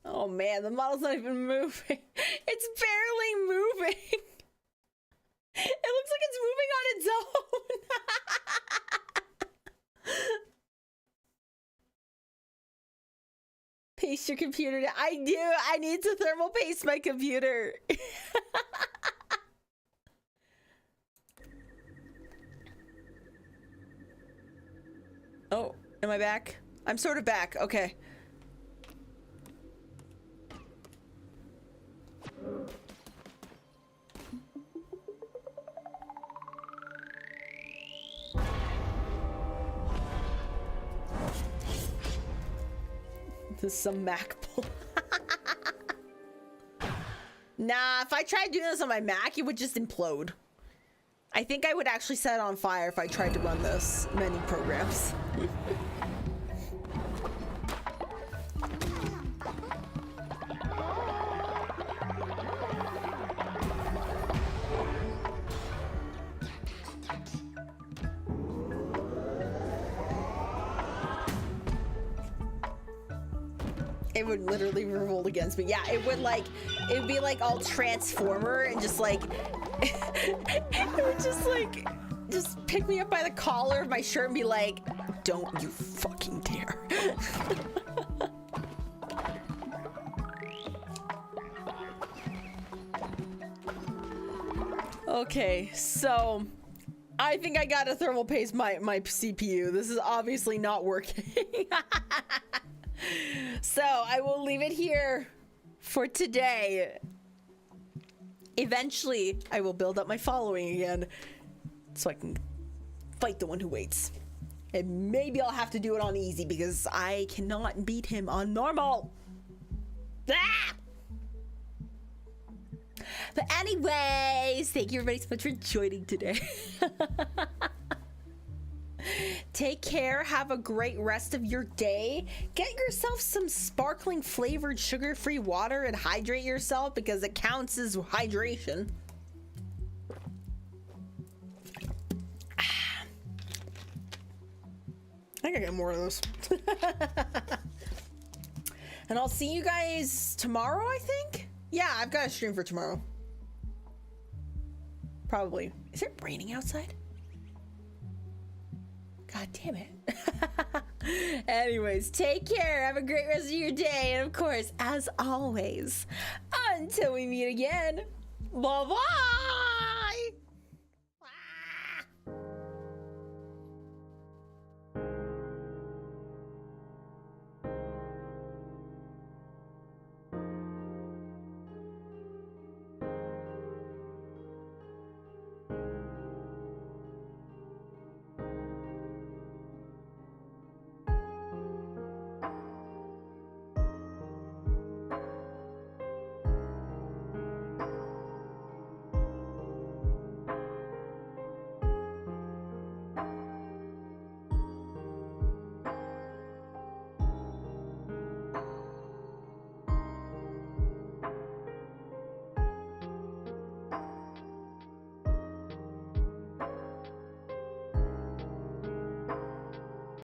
Oh man, the model's not even moving. It's barely moving. It looks like it's moving on its own. Paste your computer down. I do. I need to thermal paste my computer. Oh, am I back? I'm sort of back. Okay. This is some Mac pull. Nah, if I tried doing this on my Mac, it would just implode. I think I would actually set it on fire if I tried to run this many programs. It would literally revolt against me. Yeah, it would like, it would be like all Transformer and just like, it would just like, just pick me up by the collar of my shirt and be like, don't you fucking dare. Okay, so I think I gotta thermal paste my CPU. This is obviously not working. So I will leave it here for today. Eventually, I will build up my following again so I can fight the one who waits. And maybe I'll have to do it on easy because I cannot beat him on normal. Ah! But anyways, thank you everybody so much for joining today. Take care, have a great rest of your day. Get yourself some sparkling flavored sugar-free water and hydrate yourself because it counts as hydration. I think I get more of those. And I'll see you guys tomorrow, I think? Yeah, I've got a stream for tomorrow. Probably. Is it raining outside? God damn it. Anyways, take care. Have a great rest of your day. And of course, as always, until we meet again, bye-bye.